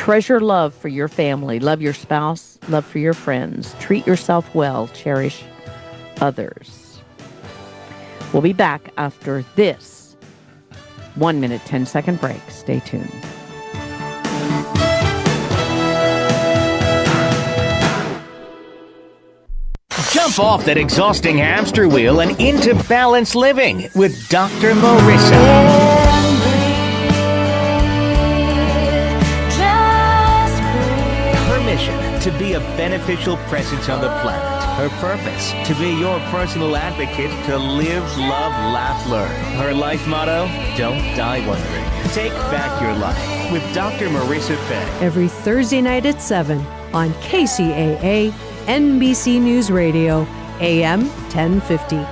Treasure love for your family. Love your spouse. Love for your friends. Treat yourself well. Cherish others. We'll be back after this 1 minute, 10-second break. Stay tuned. Jump off that exhausting hamster wheel and into balanced living with Dr. Marissa. Her mission, to be a beneficial presence on the planet. Her purpose, to be your personal advocate to live, love, laugh, learn. Her life motto, don't die wondering. Take back your life with Dr. Marissa Fay. Every Thursday night at 7 on Kcaa, NBC News Radio, AM 1050.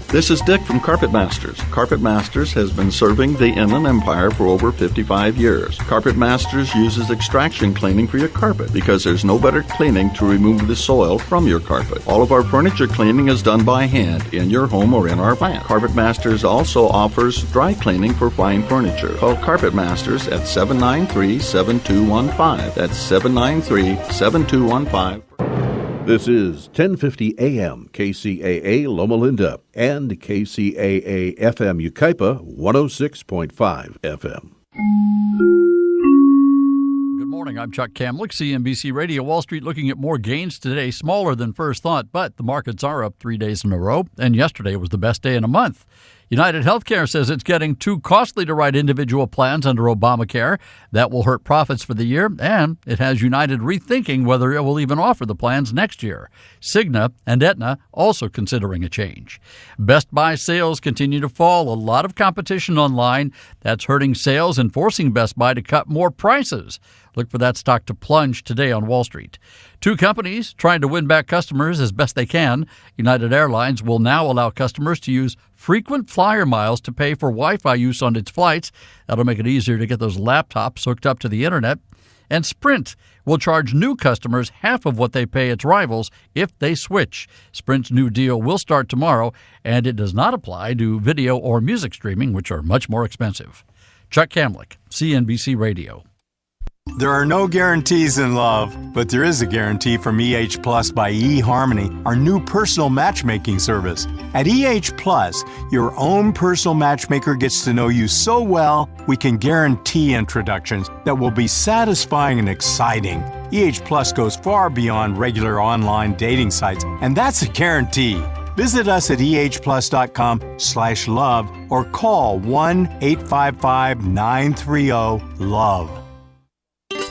This is Dick from Carpet Masters. Carpet Masters has been serving the Inland Empire for over 55 years. Carpet Masters uses extraction cleaning for your carpet because there's no better cleaning to remove the soil from your carpet. All of our furniture cleaning is done by hand in your home or in our plant. Carpet Masters also offers dry cleaning for fine furniture. Call Carpet Masters at 793-7215. That's 793-7215. This is 1050 AM KCAA Loma Linda and KCAA FM Yucaipa 106.5 FM. Good morning. I'm Chuck Kamlick, CNBC Radio. Wall Street looking at more gains today, smaller than first thought, but the markets are up 3 days in a row, and yesterday was the best day in a month. United Healthcare says it's getting too costly to write individual plans under Obamacare. That will hurt profits for the year, and it has United rethinking whether it will even offer the plans next year. Cigna and Aetna also considering a change. Best Buy sales continue to fall. A lot of competition online. That's hurting sales and forcing Best Buy to cut more prices. Look for that stock to plunge today on Wall Street. Two companies trying to win back customers as best they can. United Airlines will now allow customers to use frequent flyer miles to pay for Wi-Fi use on its flights. That'll make it easier to get those laptops hooked up to the internet. And Sprint will charge new customers half of what they pay its rivals if they switch. Sprint's new deal will start tomorrow, and it does not apply to video or music streaming, which are much more expensive. Chuck Kamlick, CNBC Radio. There are no guarantees in love, but there is a guarantee from EH Plus by eHarmony, our new personal matchmaking service. At EH Plus, your own personal matchmaker gets to know you so well, we can guarantee introductions that will be satisfying and exciting. EH Plus goes far beyond regular online dating sites, and that's a guarantee. Visit us at ehplus.com/love or call 1-855-930-LOVE.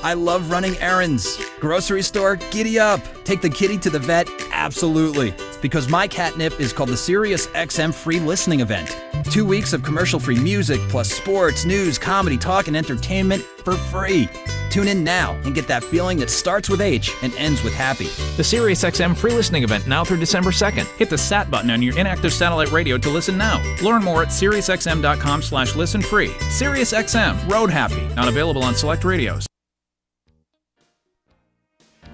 I love running errands. Grocery store, giddy up. Take the kitty to the vet, absolutely. Because my catnip is called the Sirius XM Free Listening Event. 2 weeks of commercial-free music, plus sports, news, comedy, talk, and entertainment for free. Tune in now and get that feeling that starts with H and ends with happy. The Sirius XM Free Listening Event now through December 2nd. Hit the SAT button on your inactive satellite radio to listen now. Learn more at SiriusXM.com/listen free. Sirius XM, Road Happy. Not available on select radios.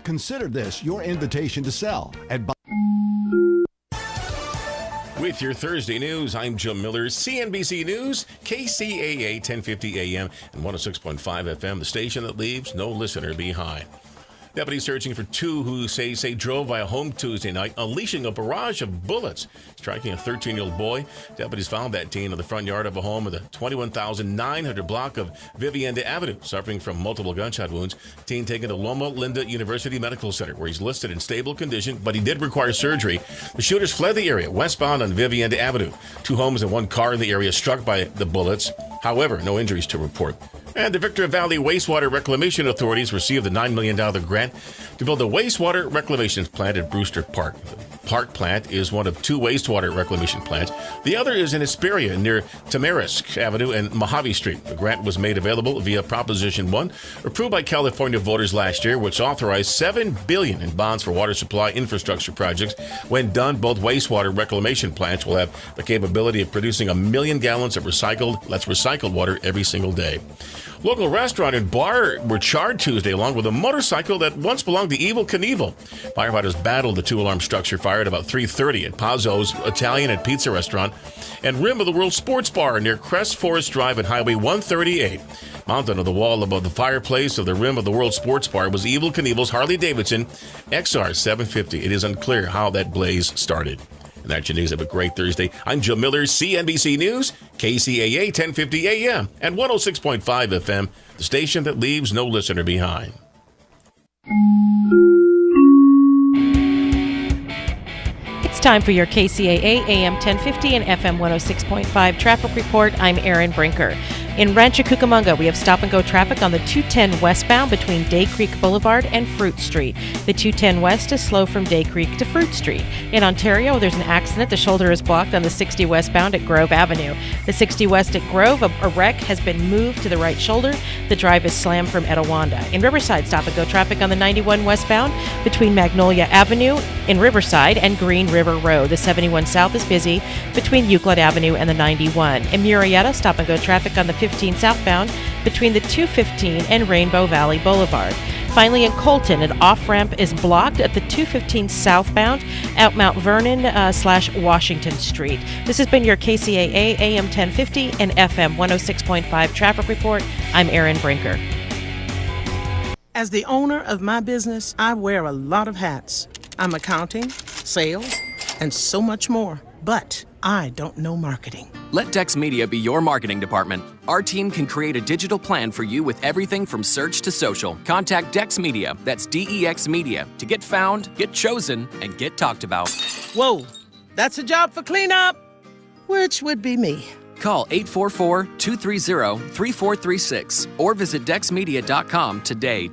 Consider this your invitation to sell at With your Thursday news, I'm Jim Miller, CNBC News, KCAA 1050 AM and 106.5 FM, the station that leaves no listener behind. Deputies searching for two who say drove by a home Tuesday night, unleashing a barrage of bullets, striking a 13-year-old boy. Deputies found that teen in the front yard of a home in the 21,900 block of Vivienda Avenue, suffering from multiple gunshot wounds. Teen taken to Loma Linda University Medical Center, where he's listed in stable condition, but he did require surgery. The shooters fled the area westbound on Vivienda Avenue. Two homes and one car in the area struck by the bullets. However, no injuries to report. And the Victor Valley Wastewater Reclamation Authorities received a $9 million grant to build a wastewater reclamation plant at Brewster Park. The Park plant is one of two wastewater reclamation plants. The other is in Hesperia near Tamarisk Avenue and Mojave Street. The grant was made available via Proposition 1, approved by California voters last year, which authorized $7 billion in bonds for water supply infrastructure projects. When done, both wastewater reclamation plants will have the capability of producing 1 million gallons of recycled water every single day. Local restaurant and bar were charred Tuesday along with a motorcycle that once belonged to Evel Knievel. Firefighters battled the two-alarm structure fire at about 3:30 at Pazzo's Italian and Pizza Restaurant and Rim of the World Sports Bar near Crest Forest Drive and Highway 138. Mounted on the wall above the fireplace of the Rim of the World Sports Bar was Evel Knievel's Harley-Davidson XR 750. It is unclear how that blaze started. And that's your news. Have a great Thursday. I'm Joe Miller, CNBC News, KCAA 1050 AM and 106.5 FM, the station that leaves no listener behind. It's time for your KCAA AM 1050 and FM 106.5 traffic report. I'm Erin Brinker. In Rancho Cucamonga, we have stop-and-go traffic on the 210 westbound between Day Creek Boulevard and Fruit Street. The 210 west is slow from Day Creek to Fruit Street. In Ontario, there's an accident. The shoulder is blocked on the 60 westbound at Grove Avenue. The 60 west at Grove, a wreck has been moved to the right shoulder. The drive is slammed from Etiwanda. In Riverside, stop-and-go traffic on the 91 westbound between Magnolia Avenue in Riverside and Green River Road. The 71 south is busy between Euclid Avenue and the 91. In Murrieta, stop-and-go traffic on the 15 southbound between the 215 and Rainbow Valley Boulevard. Finally, in Colton, an off-ramp is blocked at the 215 southbound at Mount Vernon / Washington Street. This has been your KCAA AM 1050 and FM 106.5 traffic report. I'm Erin Brinker. As the owner of my business, I wear a lot of hats. I'm accounting, sales, and so much more. But I don't know marketing. Let Dex Media be your marketing department. Our team can create a digital plan for you with everything from search to social. Contact Dex Media, that's DEX Media, to get found, get chosen, and get talked about. Whoa, that's a job for cleanup, which would be me. Call 844-230-3436 or visit dexmedia.com today.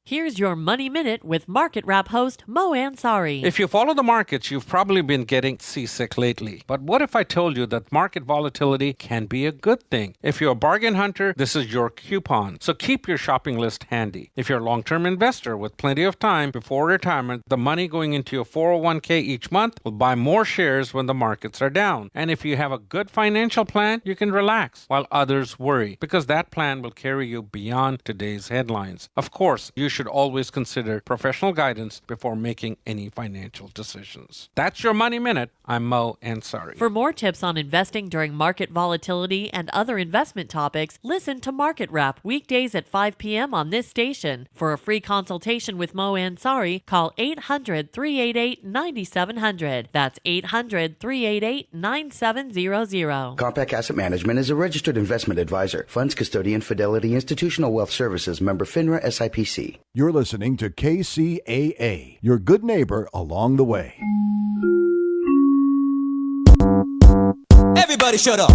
Here's your Money Minute with Market Wrap host Mo Ansari. If you follow the markets, you've probably been getting seasick lately. But what if I told you that market volatility can be a good thing? If you're a bargain hunter, this is your coupon. So keep your shopping list handy. If you're a long-term investor with plenty of time before retirement, the money going into your 401k each month will buy more shares when the markets are down. And if you have a good financial plan, you can relax while others worry, because that plan will carry you beyond today's headlines. Of course, you should always consider professional guidance before making any financial decisions. That's your Money Minute. I'm Mo Ansari. For more tips on investing during market volatility and other investment topics, listen to Market Wrap weekdays at 5 p.m. on this station. For a free consultation with Mo Ansari, call 800-388-9700. That's 800-388-9700. Compact Asset Management is a registered investment advisor. Funds Custodian Fidelity Institutional Wealth Services, member FINRA SIPC. You're listening to KCAA, your good neighbor along the way. Everybody shut up.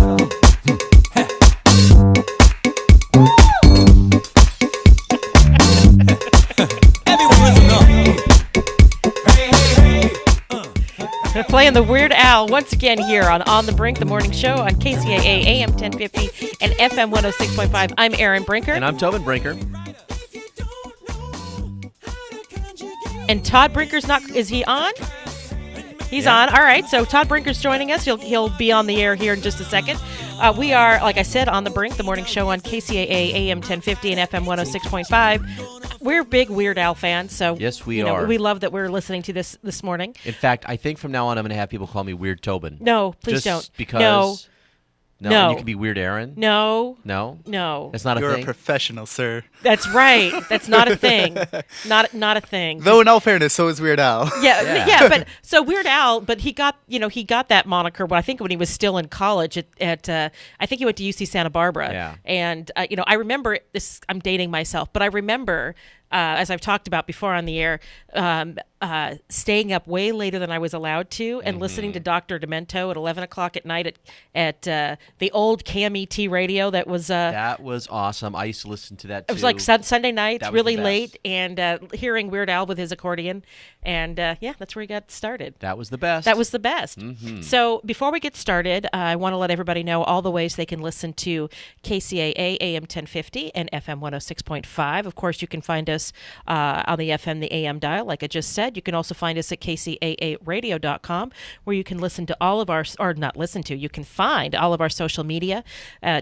Everyone listen up. Hey, hey, hey. We're playing the Weird Al once again here on the Brink, the morning show on KCAA AM 1050 and FM 106.5. I'm Erin Brinker. And I'm Tobin Brinker. And Todd Brinker's not, is he on? He's on. All right. So Todd Brinker's joining us. He'll be on the air here in just a second. We are, like I said, on the Brink, the morning show on KCAA AM 1050 and FM 106.5. We're big Weird Al fans, so yes, we are. We love that we're listening to this morning. In fact, I think from now on I'm going to have people call me Weird Tobin. No, please just don't. Because No. and you can be Weird Aaron. No. No. That's not a thing. You're a professional, sir. That's right. That's not a thing. Not a thing. Though in all fairness, so is Weird Al. Yeah. But so Weird Al, but he got that moniker when he was still in college at I think he went to UC Santa Barbara. Yeah. And I remember this. I'm dating myself, but I remember. As I've talked about before on the air, staying up way later than I was allowed to and listening to Dr. Demento at 11 o'clock at night at the old KMET radio that was awesome. I used to listen to that too. It was like Sunday nights, really the late, and hearing Weird Al with his accordion. And that's where he got started. That was the best. Mm-hmm. So before we get started, I want to let everybody know all the ways they can listen to KCAA AM 1050 and FM 106.5. Of course, you can find us us on the FM, the AM dial, like I just said. You can also find us at kcaaradio.com, where you can listen to all of our, or not listen to, you can find all of our social media,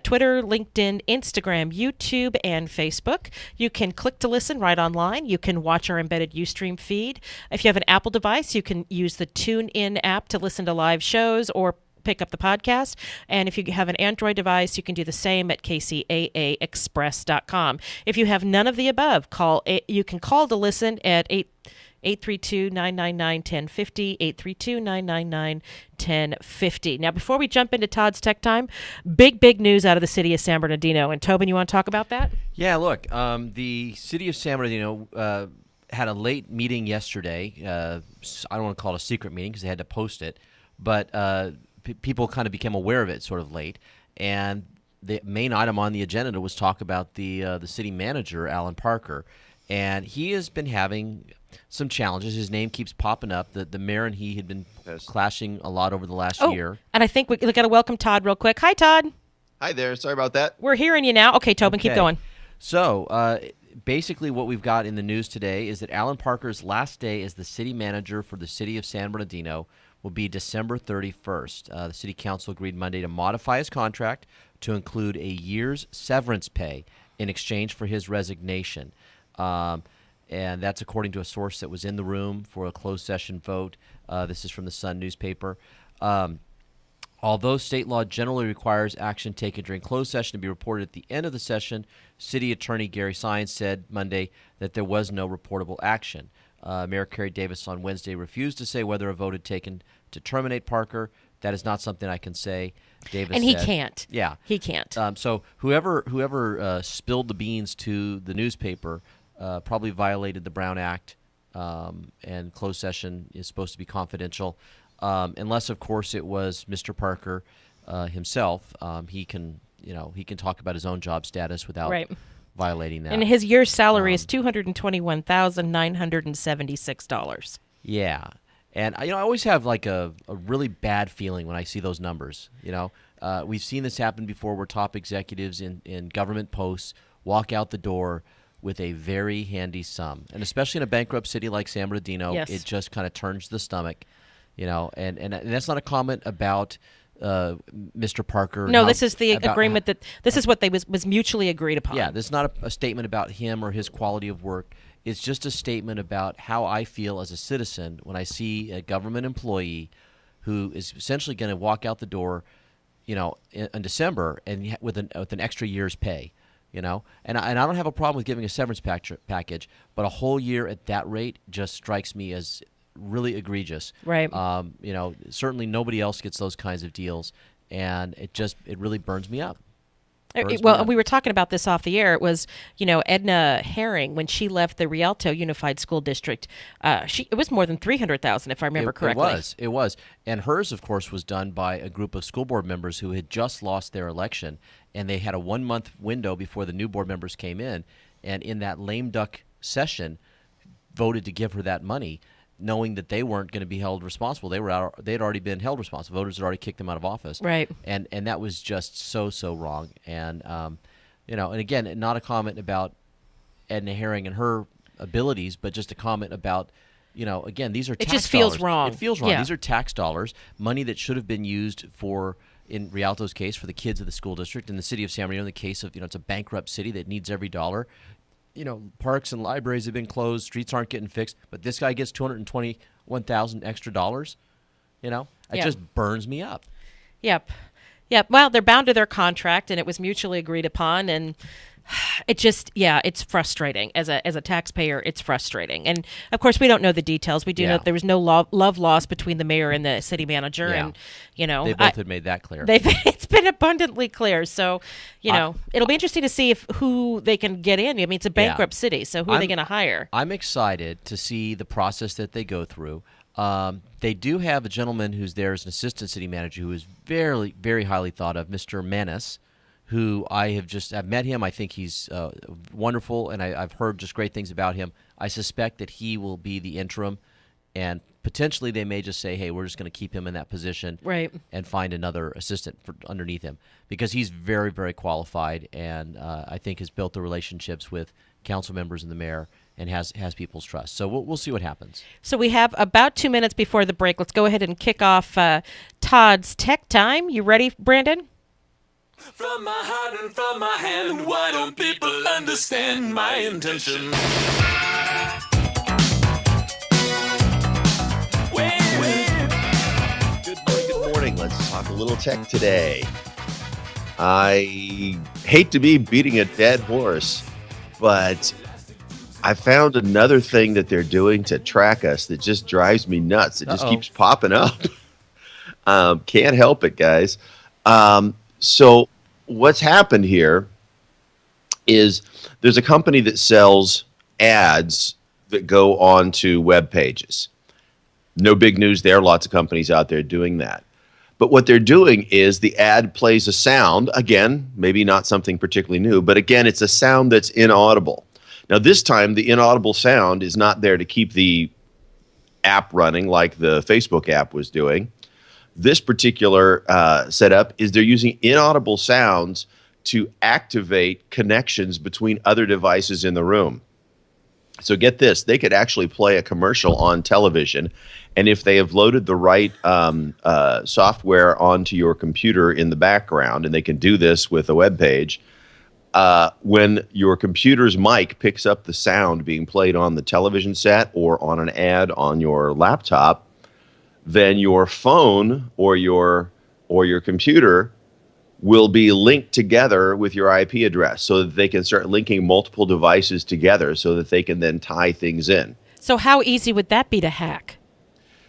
Twitter, LinkedIn, Instagram, YouTube, and Facebook. You can click to listen right online. You can watch our embedded Ustream feed. If you have an Apple device, you can use the TuneIn app to listen to live shows or pick up the podcast. And if you have an Android device, you can do the same at kcaaexpress.com. If you have none of the above, you can call to listen at 832-999-1050, 832-999-1050. Now, before we jump into Todd's Tech Time, big news out of the city of San Bernardino. And Tobin, you want to talk about that? Yeah, look, the city of San Bernardino had a late meeting yesterday. I don't want to call it a secret meeting because they had to post it, but people kind of became aware of it sort of late. And the main item on the agenda was talk about the city manager, Alan Parker. And he has been having some challenges. His name keeps popping up. The mayor and he had been clashing a lot over the last year. And I think we got to welcome Todd real quick. Hi, Todd. Hi there. Sorry about that. We're hearing you now. Okay, Tobin, keep going. So basically what we've got in the news today is that Alan Parker's last day as the city manager for the city of San Bernardino will be December 31st. The city council agreed Monday to modify his contract to include a year's severance pay in exchange for his resignation. And that's according to a source that was in the room for a closed session vote. This is from the Sun newspaper. Although state law generally requires action taken during closed session to be reported at the end of the session, City Attorney Gary Sines said Monday that there was no reportable action. Mayor Kerry Davis on Wednesday refused to say whether a vote had taken to terminate Parker. That is not something I can say, Davis And he said. can't. Yeah. He can't. So whoever spilled the beans to the newspaper probably violated the Brown Act, and closed session is supposed to be confidential. Unless, of course, it was Mr. Parker himself. He can talk about his own job status without violating that. And his year's salary is $221,976. Yeah. And I always have like a really bad feeling when I see those numbers. We've seen this happen before where top executives in government posts walk out the door with a very handy sum. And especially in a bankrupt city like San Bernardino, it just kind of turns the stomach. And that's not a comment about Mr. Parker. No, this is the agreement this is what was mutually agreed upon. Yeah, this is not a statement about him or his quality of work. It's just a statement about how I feel as a citizen when I see a government employee who is essentially going to walk out the door, in December and with an extra year's pay. And I don't have a problem with giving a severance package, but a whole year at that rate just strikes me as really egregious. Right. Certainly nobody else gets those kinds of deals, and it really burns me up. We were talking about this off the air. It was, Edna Herring, when she left the Rialto Unified School District, it was more than $300,000, if I remember correctly. It was. And hers, of course, was done by a group of school board members who had just lost their election, and they had a 1-month window before the new board members came in, and in that lame duck session, voted to give her that money, knowing that they weren't going to be held responsible. They'd already been held responsible. Voters had already kicked them out of office. Right. And that was just so wrong. And and again, not a comment about Edna Herring and her abilities, but just a comment about, again, these are tax dollars. It just feels wrong. It feels wrong. Yeah. These are tax dollars, money that should have been used for, in Rialto's case, for the kids of the school district. In the city of San Bernardino, in the case of, it's a bankrupt city that needs every dollar. Parks and libraries have been closed, streets aren't getting fixed, but this guy gets $221,000 extra dollars. It just burns me up. Yep. Well, they're bound to their contract, and it was mutually agreed upon, and it just, it's frustrating. As a taxpayer, it's frustrating. And, of course, we don't know the details. We do know that there was no love lost between the mayor and the city manager. Yeah. And, they both had made that clear. It's been abundantly clear. So, it'll be interesting to see who they can get in. I mean, it's a bankrupt city, so who are they going to hire? I'm excited to see the process that they go through. They do have a gentleman who's there as an assistant city manager who is very, very highly thought of, Mr. Menace, who I've met him. I think he's wonderful, and I've heard just great things about him. I suspect that he will be the interim and potentially they may just say, hey, we're just going to keep him in that position and find another assistant underneath him, because he's very, very qualified and I think has built the relationships with council members and the mayor and has people's trust. So we'll see what happens. So we have about 2 minutes before the break. Let's go ahead and kick off Todd's Tech Time. You ready, Brandon? From my heart and from my hand, why don't people understand my intention? Good morning. Let's talk a little tech today. I hate to be beating a dead horse, but I found another thing that they're doing to track us that just drives me nuts. It just keeps popping up. Can't help it, guys. So what's happened here is there's a company that sells ads that go onto web pages. No big news there. Lots of companies out there doing that. But what they're doing is the ad plays a sound. Again, maybe not something particularly new, but again, it's a sound that's inaudible. Now, this time, the inaudible sound is not there to keep the app running like the Facebook app was doing. This particular setup is they're using inaudible sounds to activate connections between other devices in the room. So get this, they could actually play a commercial on television, and if they have loaded the right software onto your computer in the background, and they can do this with a web page, when your computer's mic picks up the sound being played on the television set or on an ad on your laptop, then your phone or your computer will be linked together with your IP address so that they can start linking multiple devices together so that they can then tie things in. So how easy would that be to hack?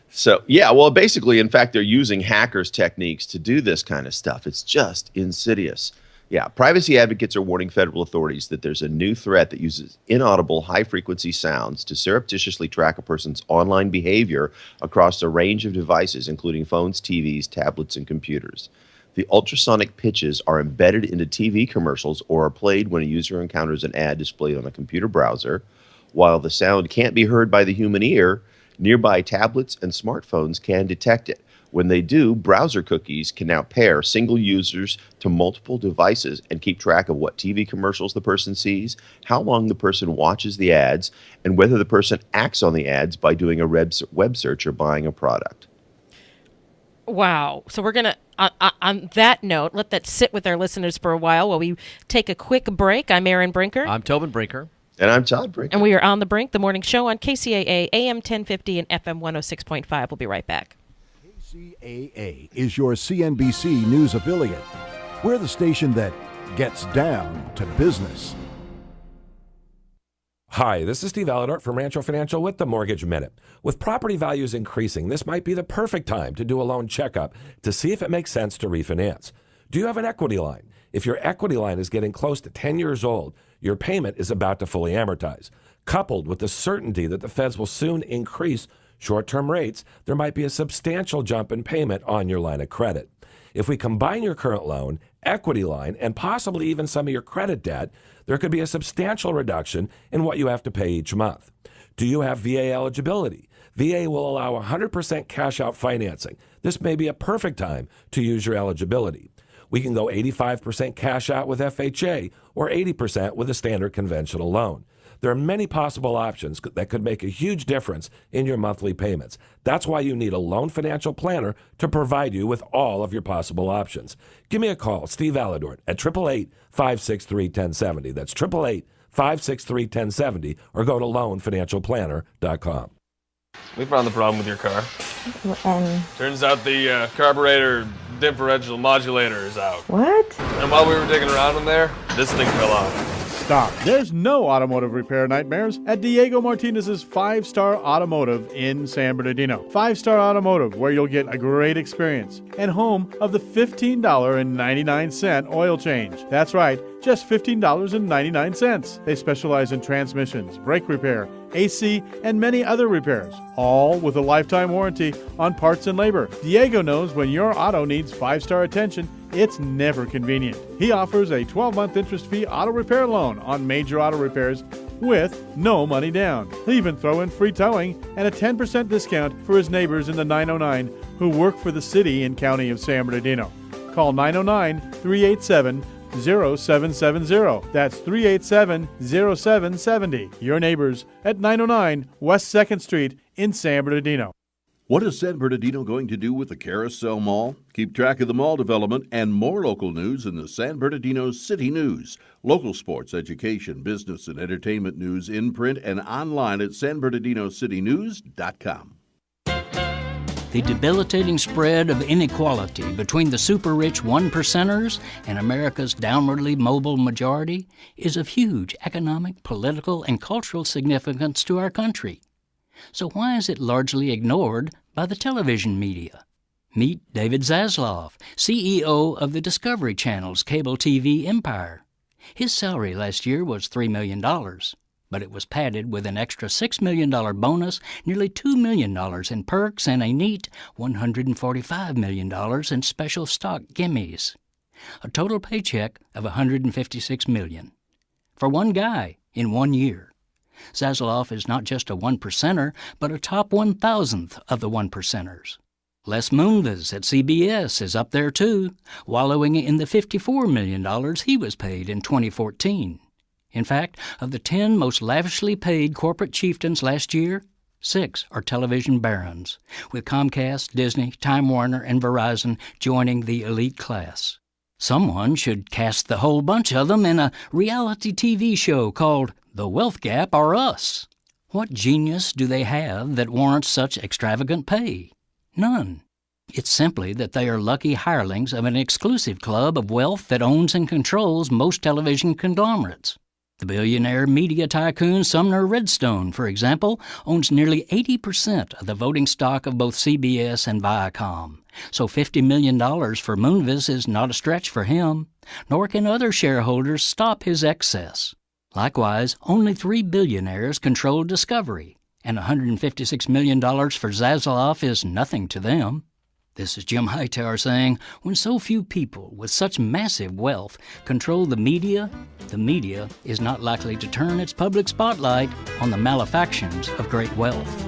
So, yeah, well, basically, in fact, they're using hackers' techniques to do this kind of stuff. It's just insidious. Yeah, privacy advocates are warning federal authorities that there's a new threat that uses inaudible high-frequency sounds to surreptitiously track a person's online behavior across a range of devices, including phones, TVs, tablets, and computers. The ultrasonic pitches are embedded into TV commercials or are played when a user encounters an ad displayed on a computer browser. While the sound can't be heard by the human ear, nearby tablets and smartphones can detect it. When they do, browser cookies can now pair single users to multiple devices and keep track of what TV commercials the person sees, how long the person watches the ads, and whether the person acts on the ads by doing a web search or buying a product. Wow. So we're going to, on that note, let that sit with our listeners for a while we take a quick break. I'm Erin Brinker. I'm Tobin Brinker. And I'm Todd Brinker. And we are on The Brink, the morning show on KCAA, AM 1050 and FM 106.5. We'll be right back. KCAA is your CNBC News affiliate. We're the station that gets down to business. Hi, this is Steve Aladort from Rancho Financial with the Mortgage Minute. With property values increasing, this might be the perfect time to do a loan checkup to see if it makes sense to refinance. Do you have an equity line? If your equity line is getting close to 10 years old, your payment is about to fully amortize. Coupled with the certainty that the feds will soon increase short-term rates, there might be a substantial jump in payment on your line of credit. If we combine your current loan, equity line, and possibly even some of your credit debt, there could be a substantial reduction in what you have to pay each month. Do you have VA eligibility? VA will allow 100% cash-out financing. This may be a perfect time to use your eligibility. We can go 85% cash out with FHA or 80% with a standard conventional loan. There are many possible options that could make a huge difference in your monthly payments. That's why you need a loan financial planner to provide you with all of your possible options. Give me a call, Steve Aladort, at 888-563-1070. That's 888-563-1070, or go to loanfinancialplanner.com. We found the problem with your car. Turns out the carburetor differential modulator is out. What? And while we were digging around in there, this thing fell off. Stop. There's no automotive repair nightmares at Diego Martinez's 5-Star Automotive in San Bernardino. 5-Star Automotive, where you'll get a great experience and home of the $15.99 oil change. That's right, just $15.99. They specialize in transmissions, brake repair, AC, and many other repairs, all with a lifetime warranty on parts and labor. Diego knows when your auto needs 5-star attention, it's never convenient. He offers a 12-month interest-free auto repair loan on major auto repairs with no money down. He'll even throw in free towing and a 10% discount for his neighbors in the 909 who work for the city and county of San Bernardino. Call 909-387-0770. That's 387-0770. Your neighbors at 909 West 2nd Street in San Bernardino. What is San Bernardino going to do with the Carousel Mall? Keep track of the mall development and more local news in the San Bernardino City News. Local sports, education, business, and entertainment news in print and online at sanbernardinocitynews.com. The debilitating spread of inequality between the super-rich 1%ers and America's downwardly mobile majority is of huge economic, political, and cultural significance to our country. So why is it largely ignored by the television media? Meet David Zaslav, CEO of the Discovery Channel's cable TV empire. His salary last year was $3 million, but it was padded with an extra $6 million bonus, nearly $2 million in perks, and a neat $145 million in special stock gimmies. A total paycheck of $156 million. For one guy in 1 year. Zaslav is not just a 1%er, but a top 1,000th of the 1%ers. Les Moonves at CBS is up there too, wallowing in the $54 million he was paid in 2014. In fact, of the 10 most lavishly paid corporate chieftains last year, 6 are television barons, with Comcast, Disney, Time Warner, and Verizon joining the elite class. Someone should cast the whole bunch of them in a reality TV show called The Wealth Gap or Us. What genius do they have that warrants such extravagant pay? None. It's simply that they are lucky hirelings of an exclusive club of wealth that owns and controls most television conglomerates. The billionaire media tycoon Sumner Redstone, for example, owns nearly 80% of the voting stock of both CBS and Viacom. So $50 million for Moonves is not a stretch for him, nor can other shareholders stop his excess. Likewise, only 3 billionaires control Discovery, and $156 million for Zaslav is nothing to them. This is Jim Hightower saying, when so few people with such massive wealth control the media is not likely to turn its public spotlight on the malefactions of great wealth.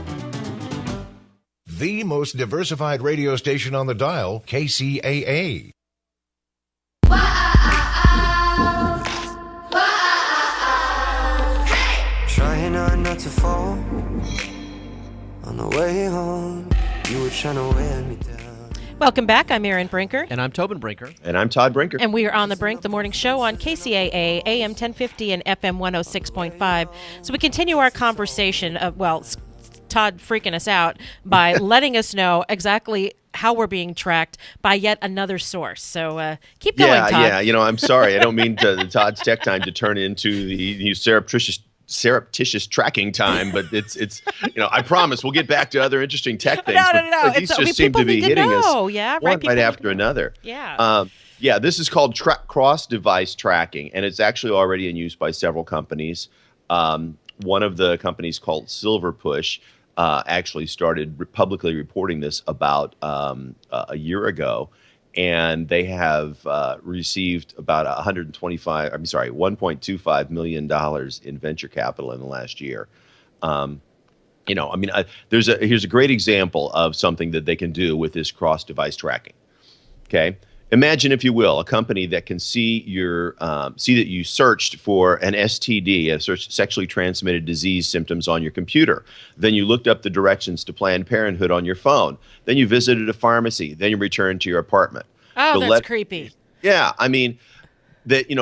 The most diversified radio station on the dial, KCAA. Trying hard not to fall. On the way home, you were trying to wear me down. Welcome back. I'm Erin Brinker. And I'm Tobin Brinker. And I'm Todd Brinker. And we are on The Brink, the morning show on KCAA, AM 1050 and FM 106.5. So we continue our conversation of, Todd freaking us out by letting us know exactly how we're being tracked by yet another source. So keep going, Todd. Yeah. I'm sorry. I don't mean Todd's Tech Time to turn into the surreptitious tracking time, but it's I promise we'll get back to other interesting tech things. No. These just seem to be hitting us one right after another. Yeah. This is called cross-device tracking, and it's actually already in use by several companies. One of the companies called Silverpush actually started publicly reporting this about a year ago. And they have received about $1.25 million in venture capital in the last year. Here's a great example of something that they can do with this cross-device tracking. Okay, imagine, if you will, a company that can see that you searched for an STD, a sexually transmitted disease symptoms on your computer. Then you looked up the directions to Planned Parenthood on your phone. Then you visited a pharmacy. Then you returned to your apartment. Oh, that's creepy. Yeah,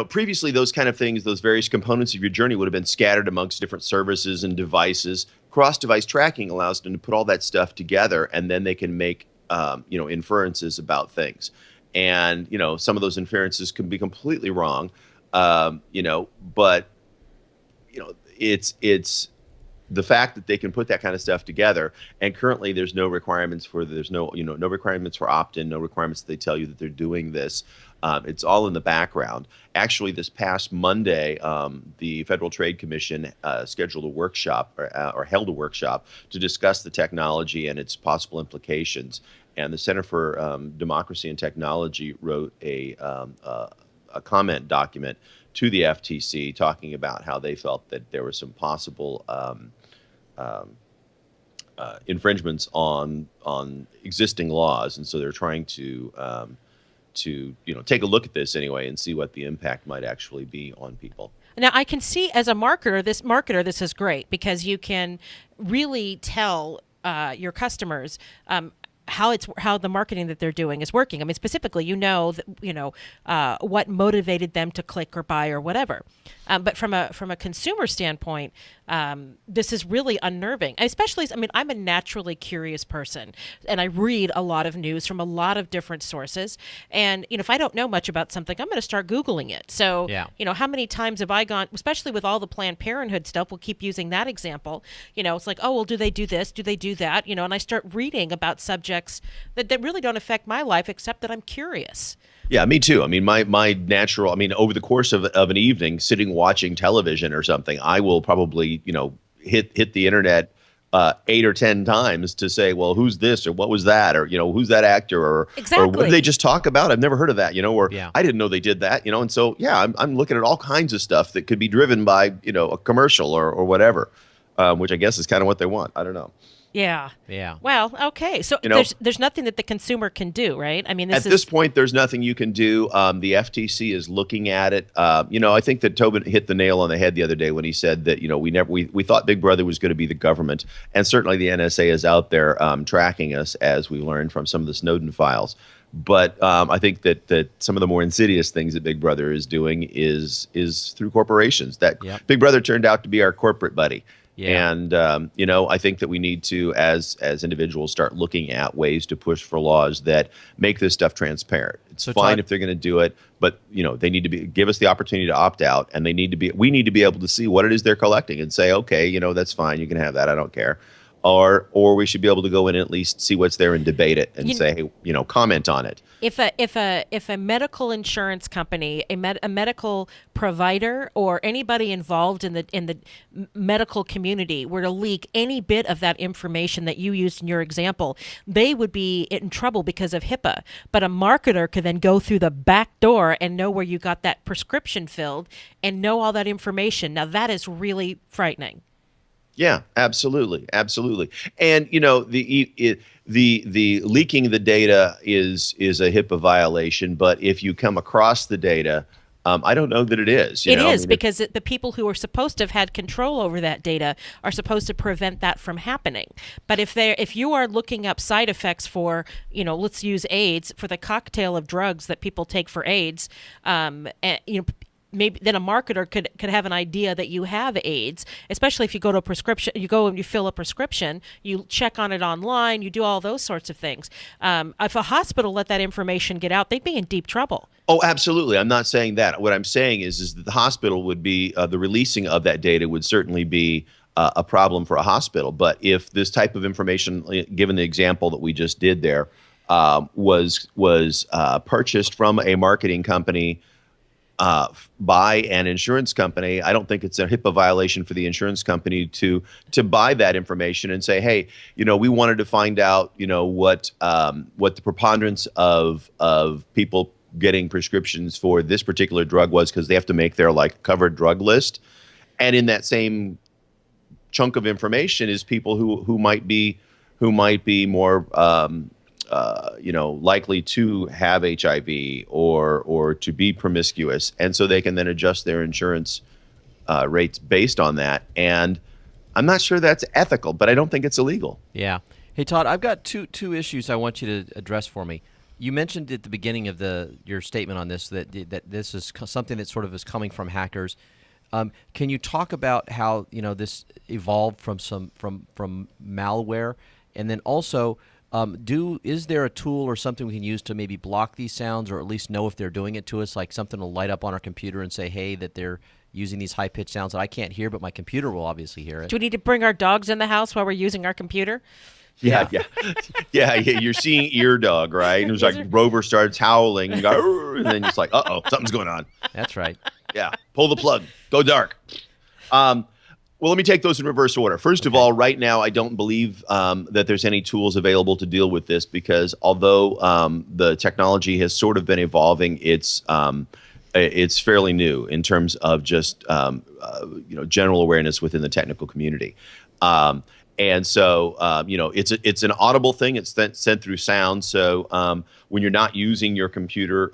previously those kind of things, those various components of your journey would have been scattered amongst different services and devices. Cross-device tracking allows them to put all that stuff together, and then they can make inferences about things. And some of those inferences can be completely wrong, but it's the fact that they can put that kind of stuff together. And currently there's no requirements for opt-in, no requirements that they tell you that they're doing this. It's all in the background. Actually, this past Monday, the Federal Trade Commission scheduled a workshop or held a workshop to discuss the technology and its possible implications. And the Center for Democracy and Technology wrote a comment document to the FTC, talking about how they felt that there were some possible infringements on existing laws, and so they're trying to take a look at this anyway and see what the impact might actually be on people. Now, I can see as a marketer, this is great because you can really tell your customers how the marketing that they're doing is working. I mean, specifically, what motivated them to click or buy or whatever. But from a consumer standpoint, this is really unnerving. Especially, I mean, I'm a naturally curious person, and I read a lot of news from a lot of different sources. And if I don't know much about something, I'm going to start Googling it. So, how many times have I gone, especially with all the Planned Parenthood stuff? We'll keep using that example. It's like, oh, well, do they do this? Do they do that? And I start reading about subjects that really don't affect my life, except that I'm curious. Yeah, me too. I mean, my natural, over the course of an evening, sitting watching television or something, I will probably, hit the internet 8 or 10 times to say, well, who's this or what was that, or who's that actor, or exactly. Or what did they just talk about? I've never heard of that, or I didn't know they did that, and so I'm looking at all kinds of stuff that could be driven by a commercial or whatever, which I guess is kind of what they want. I don't know. Yeah. Yeah. Well, okay. So there's nothing that the consumer can do, right? I mean, at this point, there's nothing you can do. The FTC is looking at it. I think that Tobin hit the nail on the head the other day when he said that we thought Big Brother was going to be the government, and certainly the NSA is out there tracking us, as we learned from some of the Snowden files. But I think that some of the more insidious things that Big Brother is doing is through corporations. That Big Brother turned out to be our corporate buddy. Yeah. And, I think that we need to, as individuals, start looking at ways to push for laws that make this stuff transparent. It's fine if they're going to do it, but, they need to give us the opportunity to opt out, and we need to be able to see what it is they're collecting and say, okay, that's fine. You can have that. I don't care. Or we should be able to go in and at least see what's there and debate it and say, hey, comment on it. If a medical insurance company, a medical provider, or anybody involved in the medical community were to leak any bit of that information that you used in your example, they would be in trouble because of HIPAA. But a marketer could then go through the back door and know where you got that prescription filled and know all that information. Now that is really frightening. Yeah, absolutely, absolutely. And the leaking the data is a HIPAA violation. But if you come across the data, I don't know that it is. It is because the people who are supposed to have had control over that data are supposed to prevent that from happening. But if you are looking up side effects for, let's use AIDS, for the cocktail of drugs that people take for AIDS, maybe then a marketer could have an idea that you have AIDS, especially if you go to a prescription, you go and you fill a prescription, you check on it online, you do all those sorts of things. If a hospital let that information get out, they'd be in deep trouble. Oh, absolutely. I'm not saying that. What I'm saying is that the hospital would be, the releasing of that data would certainly be a problem for a hospital. But if this type of information, given the example that we just did there, was purchased from a marketing company by an insurance company, I don't think it's a HIPAA violation for the insurance company to buy that information and say, hey, we wanted to find out, what the preponderance of people getting prescriptions for this particular drug was, because they have to make their covered drug list. And in that same chunk of information is people who might be more likely to have HIV or to be promiscuous, and so they can then adjust their insurance rates based on that. And I'm not sure that's ethical, but I don't think it's illegal. Yeah. Hey, Todd, I've got two issues I want you to address for me. You mentioned at the beginning of your statement on this that this is something that sort of is coming from hackers. Can you talk about how this evolved from malware, and then also is there a tool or something we can use to maybe block these sounds, or at least know if they're doing it to us, like something will light up on our computer and say, hey, that they're using these high-pitched sounds that I can't hear, but my computer will obviously hear it? Do we need to bring our dogs in the house while we're using our computer? Yeah. You're seeing Ear Dog, right? And it was like Rover starts howling and and then it's like, uh-oh, something's going on. That's right. Yeah, pull the plug, go dark. Well, let me take those in reverse order. First of all, right now, I don't believe that there's any tools available to deal with this, because although the technology has sort of been evolving, it's it's fairly new in terms of just general awareness within the technical community. And so, it's an audible thing. It's sent through sound. So when you're not using your computer,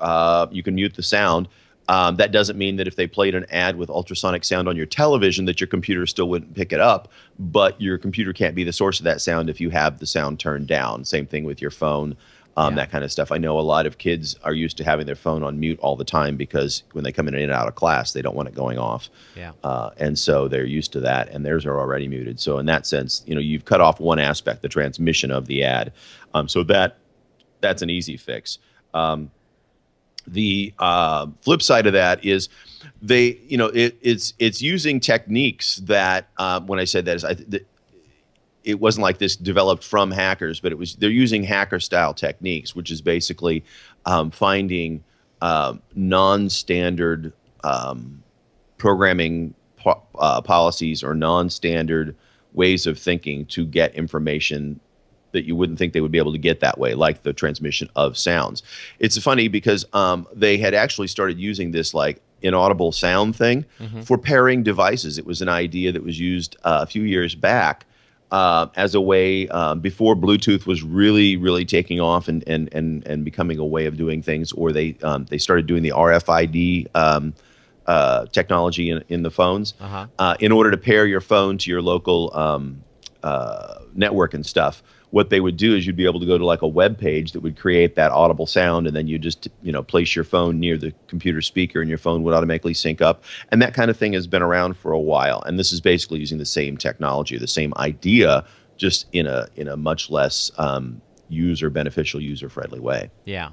you can mute the sound. That doesn't mean that if they played an ad with ultrasonic sound on your television that your computer still wouldn't pick it up, but your computer can't be the source of that sound if you have the sound turned down. Same thing with your phone, that kind of stuff. I know a lot of kids are used to having their phone on mute all the time because when they come in and out of class, they don't want it going off. Yeah. And so they're used to that, and theirs are already muted. So in that sense, you've cut off one aspect, the transmission of the ad. So that's an easy fix. The flip side of that is it's using techniques that when I said that it wasn't like this developed from hackers, but they're using hacker style techniques, which is basically finding non-standard programming policies or non-standard ways of thinking to get information that you wouldn't think they would be able to get that way, like the transmission of sounds. It's funny because they had actually started using this like inaudible sound thing for pairing devices. It was an idea that was used a few years back as a way before Bluetooth was really, really taking off and becoming a way of doing things, or they started doing the RFID technology in the phones in order to pair your phone to your local network and stuff. What they would do is you'd be able to go to like a web page that would create that audible sound, and then you just place your phone near the computer speaker and your phone would automatically sync up. And that kind of thing has been around for a while. And this is basically using the same technology, the same idea, just in a much less user-beneficial, user-friendly way. Yeah.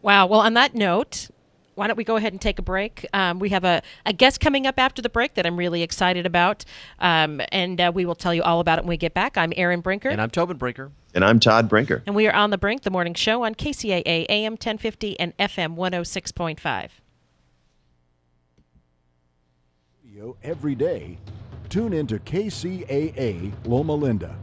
Wow. Well, on that note, why don't we go ahead and take a break? We have a guest coming up after the break that I'm really excited about, and we will tell you all about it when we get back. I'm Erin Brinker. And I'm Tobin Brinker. And I'm Todd Brinker. And we are on The Brink, the morning show on KCAA AM 1050 and FM 106.5. Every day, tune into KCAA Loma Linda.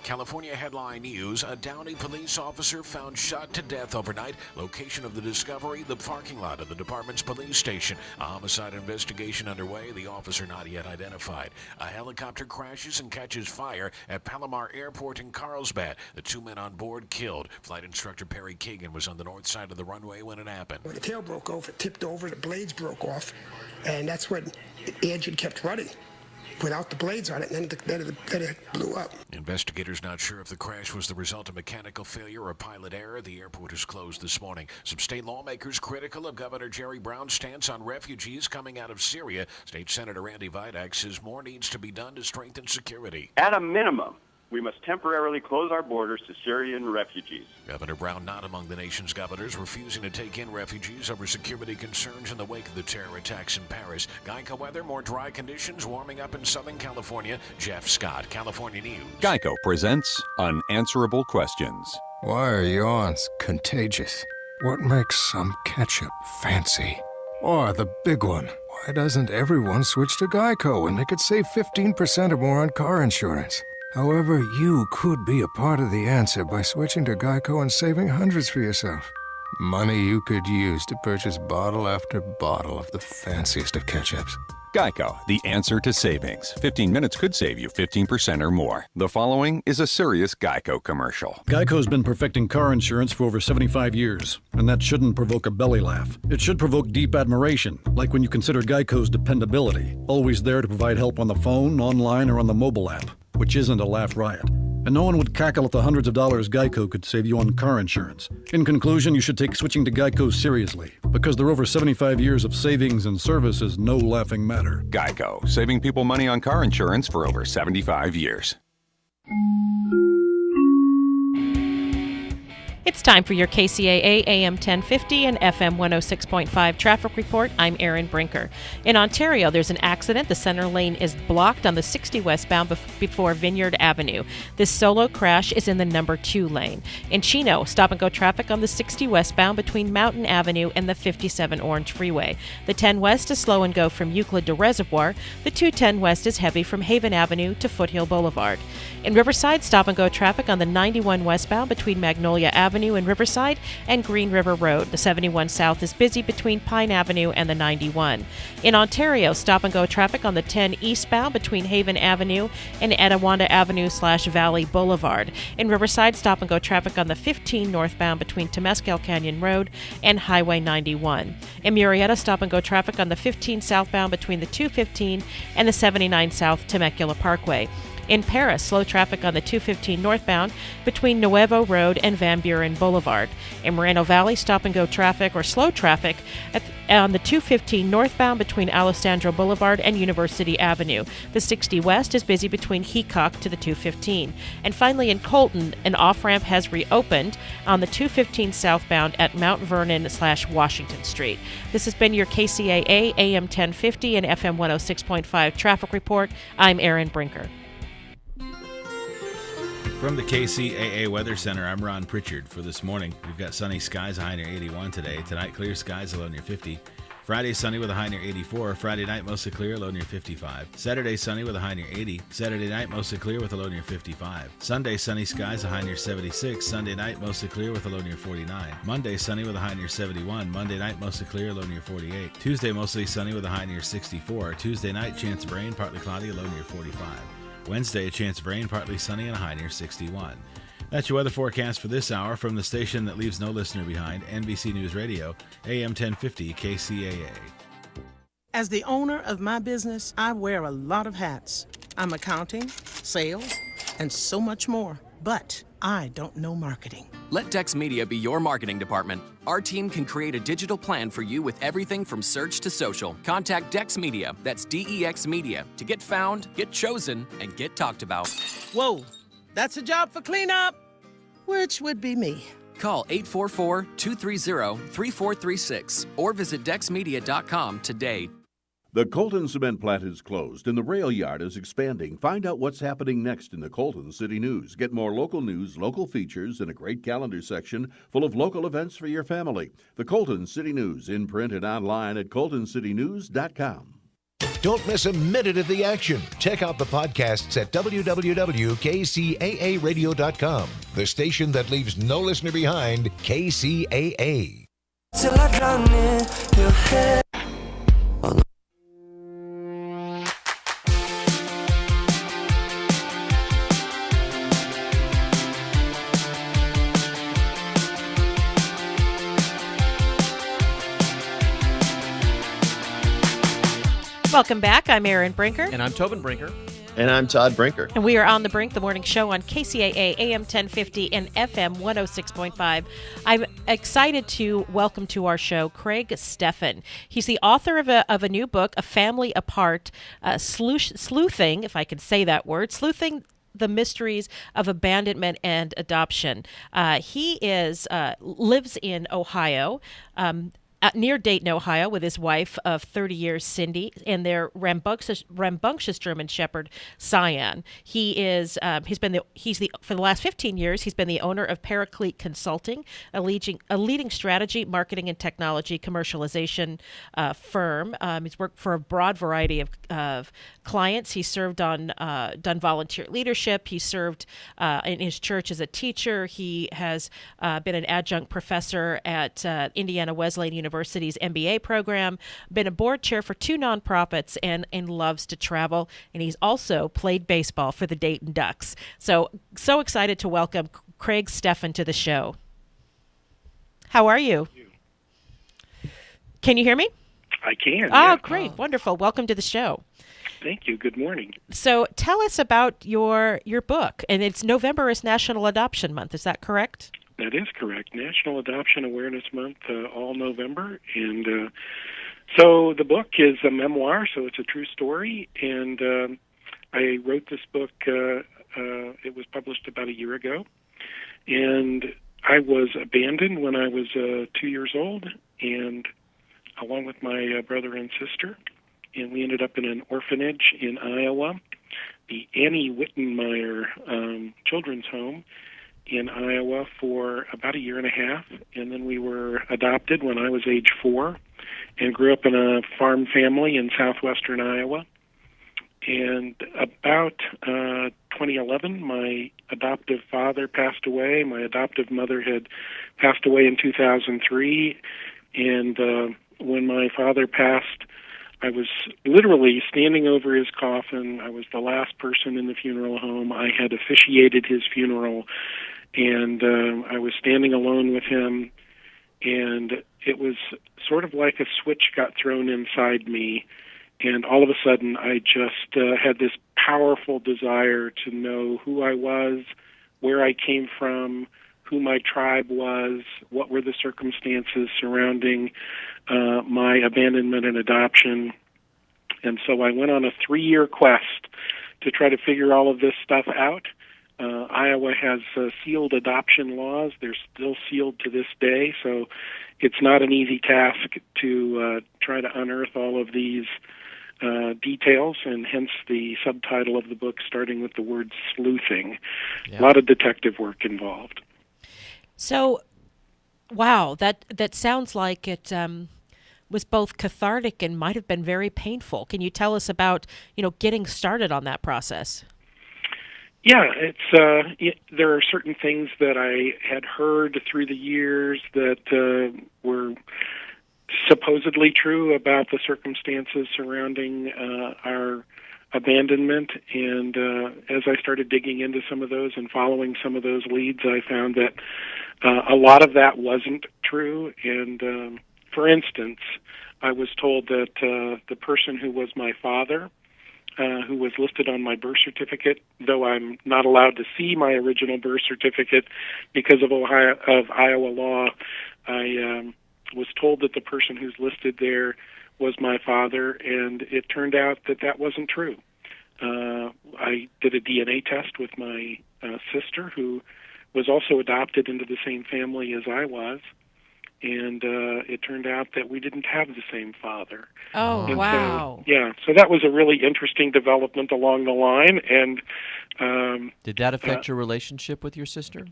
California headline news: a Downey police officer found shot to death overnight. Location of the discovery: the parking lot of the department's police station. A homicide investigation underway. The officer not yet identified. A helicopter crashes and catches fire at Palomar Airport in Carlsbad. The 2 men on board killed. Flight instructor Perry Kagan was on the north side of the runway when it happened. When the tail broke off, it tipped over, the blades broke off, and that's when the engine kept running without the blades on it, and then it blew up. Investigators not sure if the crash was the result of mechanical failure or pilot error. The airport is closed this morning. Some state lawmakers critical of Governor Jerry Brown's stance on refugees coming out of Syria. State Senator Randy Vidak says more needs to be done to strengthen security. At a minimum, we must temporarily close our borders to Syrian refugees. Governor Brown not among the nation's governors, refusing to take in refugees over security concerns in the wake of the terror attacks in Paris. Geico weather, more dry conditions warming up in Southern California. Jeff Scott, California News. Geico presents Unanswerable Questions. Why are yawns contagious? What makes some ketchup fancy? Or the big one, why doesn't everyone switch to Geico and they could save 15% or more on car insurance? However, you could be a part of the answer by switching to Geico and saving hundreds for yourself. Money you could use to purchase bottle after bottle of the fanciest of ketchups. Geico, the answer to savings. 15 minutes could save you 15% or more. The following is a serious Geico commercial. Geico's been perfecting car insurance for over 75 years, and that shouldn't provoke a belly laugh. It should provoke deep admiration, like when you consider Geico's dependability, always there to provide help on the phone, online, or on the mobile app, which isn't a laugh riot. And no one would cackle at the hundreds of dollars Geico could save you on car insurance. In conclusion, you should take switching to Geico seriously, because their over 75 years of savings and service is no laughing matter. Geico, saving people money on car insurance for over 75 years. It's time for your KCAA AM 1050 and FM 106.5 traffic report. I'm Erin Brinker. In Ontario, there's an accident. The center lane is blocked on the 60 westbound before Vineyard Avenue. This solo crash is in the number 2 lane. In Chino, stop-and-go traffic on the 60 westbound between Mountain Avenue and the 57 Orange Freeway. The 10 west is slow and go from Euclid to Reservoir. The 210 west is heavy from Haven Avenue to Foothill Boulevard. In Riverside, stop-and-go traffic on the 91 westbound between Magnolia Avenue Avenue in Riverside and Green River Road. The 71 South is busy between Pine Avenue and the 91. In Ontario, stop-and-go traffic on the 10 eastbound between Haven Avenue and Etiwanda Avenue/Valley Boulevard. In Riverside, stop-and-go traffic on the 15 northbound between Temescal Canyon Road and Highway 91. In Murrieta, stop-and-go traffic on the 15 southbound between the 215 and the 79 South Temecula Parkway. In Paris, slow traffic on the 215 northbound between Nuevo Road and Van Buren Boulevard. In Moreno Valley, stop-and-go traffic or slow traffic on the 215 northbound between Alessandro Boulevard and University Avenue. The 60 West is busy between Kcaa to the 215. And finally, in Colton, an off-ramp has reopened on the 215 southbound at Mount Vernon/Washington Street. This has been your KCAA AM 1050 and FM 106.5 traffic report. I'm Erin Brinker. From the KCAA Weather Center, I'm Ron Pritchard. For this morning, we've got sunny skies, a high near 81 today. Tonight, clear skies, a low near 50. Friday, sunny with a high near 84. Friday night, mostly clear, low near 55. Saturday, sunny with a high near 80. Saturday night, mostly clear with a low near 55. Sunday, sunny skies, a high near 76. Sunday night, mostly clear with a low near 49. Monday, sunny with a high near 71. Monday night, mostly clear, low near 48. Tuesday, mostly sunny with a high near 64. Tuesday night, chance of rain, partly cloudy, a low near 45. Wednesday, a chance of rain, partly sunny, and a high near 61. That's your weather forecast for this hour from the station that leaves no listener behind, NBC News Radio, AM 1050 KCAA. As the owner of my business, I wear a lot of hats. I'm accounting, sales, and so much more. But I don't know marketing. Let Dex Media be your marketing department. Our team can create a digital plan for you with everything from search to social. Contact Dex Media, that's DEX Media, to get found, get chosen, and get talked about. Whoa, that's a job for cleanup, which would be me. Call 844-230-3436 or visit dexmedia.com today. The Colton cement plant is closed and the rail yard is expanding. Find out what's happening next in the Colton City News. Get more local news, local features, and a great calendar section full of local events for your family. The Colton City News, in print and online at coltoncitynews.com. Don't miss a minute of the action. Check out the podcasts at www.kcaaradio.com. The station that leaves no listener behind, KCAA. Till I drown in your head. Welcome back. I'm Erin Brinker. And I'm Tobin Brinker. And I'm Todd Brinker. And we are on the Brink, the morning show on KCAA AM 1050 and FM 106.5. I'm excited to welcome to our show Craig Steffen. He's the author of a new book, A Family Apart, sleuthing, if I can say that word, sleuthing the mysteries of abandonment and adoption. He lives in Ohio, near Dayton, Ohio, with his wife of 30 years, Cindy, and their rambunctious German Shepherd, Cyan. For the last 15 years, he's been the owner of Paraclete Consulting, a leading strategy, marketing, and technology commercialization firm. He's worked for a broad variety of clients. He's served done volunteer leadership. He served in his church as a teacher. He has been an adjunct professor at Indiana Wesleyan University's MBA program, been a board chair for 2 nonprofits, and loves to travel. And he's also played baseball for the Dayton Ducks. So excited to welcome Craig Steffen to the show. How are you? Can you hear me? I can. Oh, yeah. great. Wonderful. Welcome to the show. Thank you. Good morning. So tell us about your book. And it's November is National Adoption Month. Is that correct? That is correct. National Adoption Awareness Month, all November. And so the book is a memoir, so it's a true story. And I wrote this book, it was published about a year ago. And I was abandoned when I was 2 years old, and along with my brother and sister. And we ended up in an orphanage in Iowa, the Annie Wittenmeyer Children's Home in Iowa for about a year and a half, and then we were adopted when I was age 4 and grew up in a farm family in southwestern Iowa. And about 2011, my adoptive father passed away. My adoptive mother had passed away in 2003. And when my father passed, I was literally standing over his coffin. I was the last person in the funeral home. I had officiated his funeral, and I was standing alone with him. And it was sort of like a switch got thrown inside me. And all of a sudden, I just had this powerful desire to know who I was, where I came from, who my tribe was, what were the circumstances surrounding my abandonment and adoption. And so I went on a 3-year quest to try to figure all of this stuff out. Iowa has sealed adoption laws. They're still sealed to this day, so it's not an easy task to try to unearth all of these details, and hence the subtitle of the book starting with the word sleuthing. Yeah. A lot of detective work involved. So, wow, that sounds like it was both cathartic and might have been very painful. Can you tell us about, getting started on that process? Yeah, there are certain things that I had heard through the years that were supposedly true about the circumstances surrounding our abandonment, and as I started digging into some of those and following some of those leads, I found that a lot of that wasn't true. And for instance, I was told that the person who was my father, who was listed on my birth certificate, though I'm not allowed to see my original birth certificate because of Iowa law, I was told that the person who's listed there was my father, and it turned out that that wasn't true. I did a DNA test with my sister, who was also adopted into the same family as I was, and it turned out that we didn't have the same father. Oh, and wow. So that was a really interesting development along the line. And did that affect your relationship with your sister?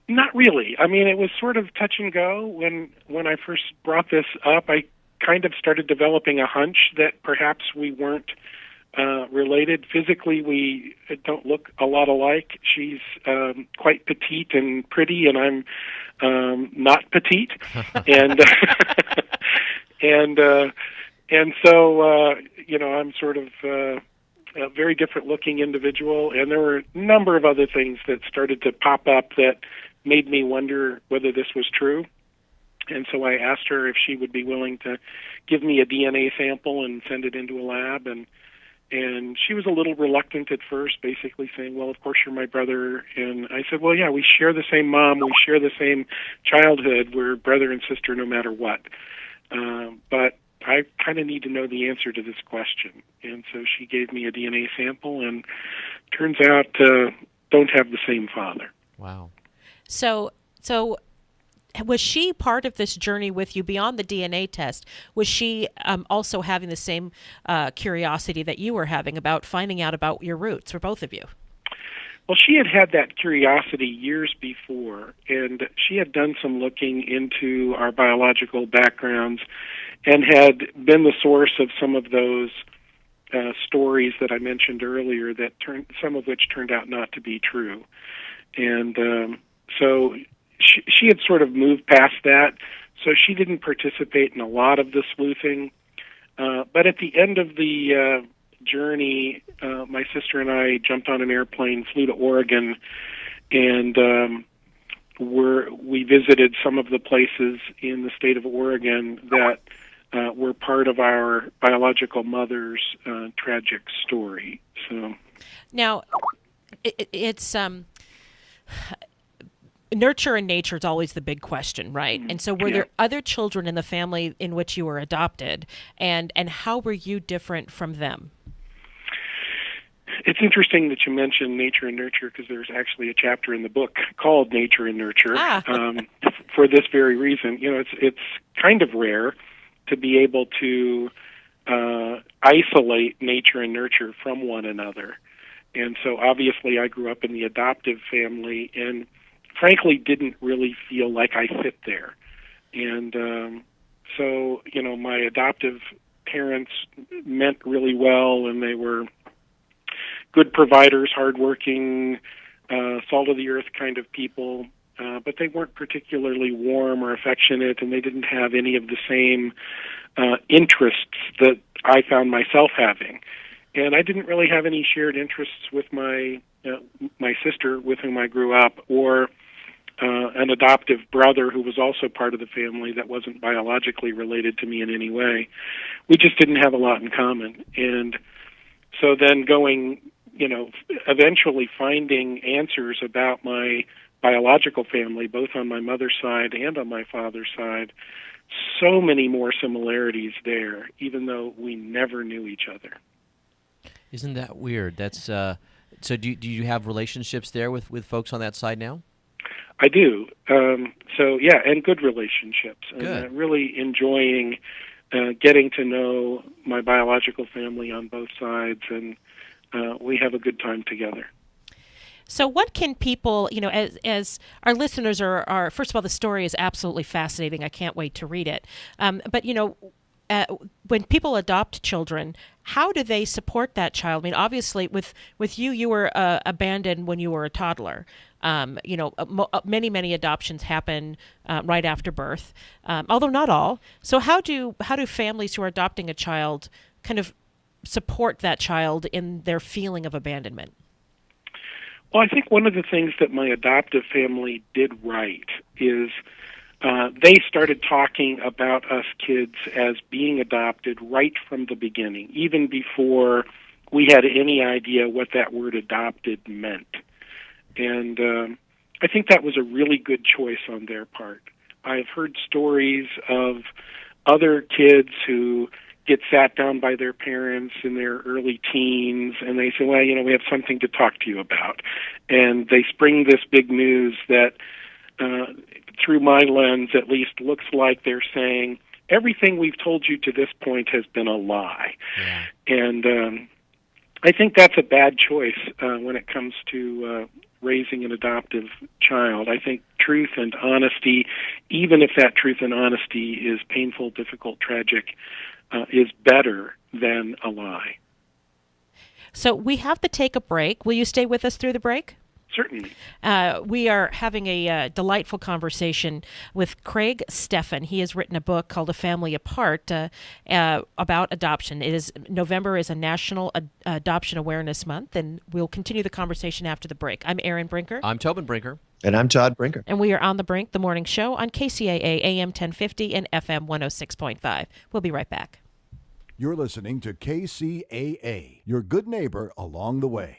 Not really. I mean, it was sort of touch and go. When I first brought this up, I kind of started developing a hunch that perhaps we weren't related. Physically, we don't look a lot alike. She's quite petite and pretty, and I'm not petite. and and so I'm sort of a very different looking individual, and there were a number of other things that started to pop up that made me wonder whether this was true. And so I asked her if she would be willing to give me a DNA sample and send it into a lab, and she was a little reluctant at first, basically saying, well, of course you're my brother. And I said, well, yeah, we share the same mom, we share the same childhood, we're brother and sister no matter what. But I kind of need to know the answer to this question. And so she gave me a DNA sample, and turns out don't have the same father. Wow. So was she part of this journey with you beyond the DNA test? Was she also having the same curiosity that you were having about finding out about your roots for both of you? Well, she had that curiosity years before, and she had done some looking into our biological backgrounds and had been the source of some of those stories that I mentioned earlier, that some of which turned out not to be true. And so she had sort of moved past that, so she didn't participate in a lot of the sleuthing. But at the end of the journey, my sister and I jumped on an airplane, flew to Oregon, and we visited some of the places in the state of Oregon that were part of our biological mother's tragic story. So now, it's nurture and nature is always the big question, right? And so were there other children in the family in which you were adopted, and how were you different from them? It's interesting that you mentioned nature and nurture, because there's actually a chapter in the book called Nature and Nurture for this very reason. It's kind of rare to be able to isolate nature and nurture from one another. And so obviously I grew up in the adoptive family and frankly didn't really feel like I fit there. And so, my adoptive parents meant really well, and they were good providers, hardworking, salt-of-the-earth kind of people, but they weren't particularly warm or affectionate, and they didn't have any of the same interests that I found myself having. And I didn't really have any shared interests with my sister with whom I grew up, or an adoptive brother who was also part of the family that wasn't biologically related to me in any way. We just didn't have a lot in common. And so then eventually finding answers about my biological family, both on my mother's side and on my father's side, so many more similarities there, even though we never knew each other. Isn't that weird? That's so. Do you have relationships there with folks on that side now? I do. So yeah, and good relationships. Good. And really enjoying getting to know my biological family on both sides, and we have a good time together. So what can people, as our listeners are, first of all, the story is absolutely fascinating. I can't wait to read it. But, when people adopt children, how do they support that child? I mean, obviously, with you were abandoned when you were a toddler. Many adoptions happen right after birth, although not all. So how do families who are adopting a child kind of support that child in their feeling of abandonment? Well, I think one of the things that my adoptive family did right is they started talking about us kids as being adopted right from the beginning, even before we had any idea what that word adopted meant. And I think that was a really good choice on their part. I've heard stories of other kids who get sat down by their parents in their early teens, and they say, well, we have something to talk to you about. And they spring this big news that, through my lens at least, looks like they're saying, everything we've told you to this point has been a lie. Yeah. And I think that's a bad choice when it comes to raising an adoptive child. I think truth and honesty, even if that truth and honesty is painful, difficult, tragic, is better than a lie. So we have to take a break. Will you stay with us through the break? Certainly. We are having a delightful conversation with Craig Steffen. He has written a book called A Family Apart about adoption. November is a National Adoption Awareness Month, and we'll continue the conversation after the break. I'm Erin Brinker. I'm Tobin Brinker. And I'm Todd Brinker. And we are on the Brink, the morning show on KCAA AM 1050 and FM 106.5. We'll be right back. You're listening to KCAA, your good neighbor along the way.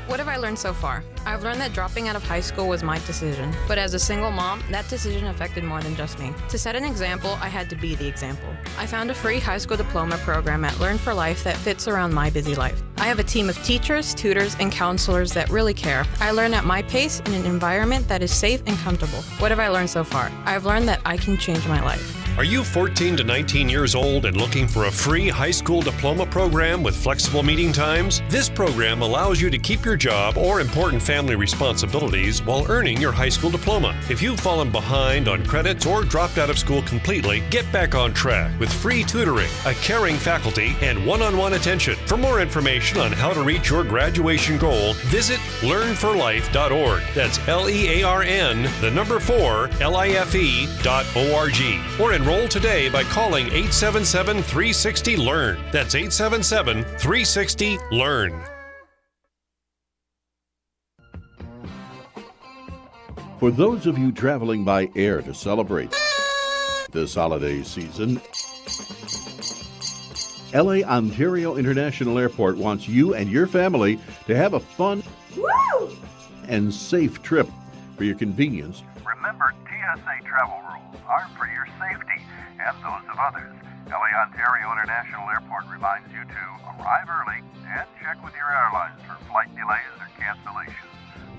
What have I learned so far? I've learned that dropping out of high school was my decision. But as a single mom, that decision affected more than just me. To set an example, I had to be the example. I found a free high school diploma program at Learn for Life that fits around my busy life. I have a team of teachers, tutors, and counselors that really care. I learn at my pace in an environment that is safe and comfortable. What have I learned so far? I've learned that I can change my life. Are you 14 to 19 years old and looking for a free high school diploma program with flexible meeting times? This program allows you to keep your job or important family responsibilities while earning your high school diploma. If you've fallen behind on credits or dropped out of school completely, get back on track with free tutoring, a caring faculty, and one-on-one attention. For more information on how to reach your graduation goal, visit learnforlife.org. That's LEARN4LIFE.org. Or enroll today by calling 877-360-LEARN. That's 877-360-LEARN. For those of you traveling by air to celebrate this holiday season, LA Ontario International Airport wants you and your family to have a fun and safe trip. For your convenience, remember, TSA travel rules are for your safety and those of others. LA Ontario International Airport reminds you to arrive early and check with your airlines for flight delays or cancellations.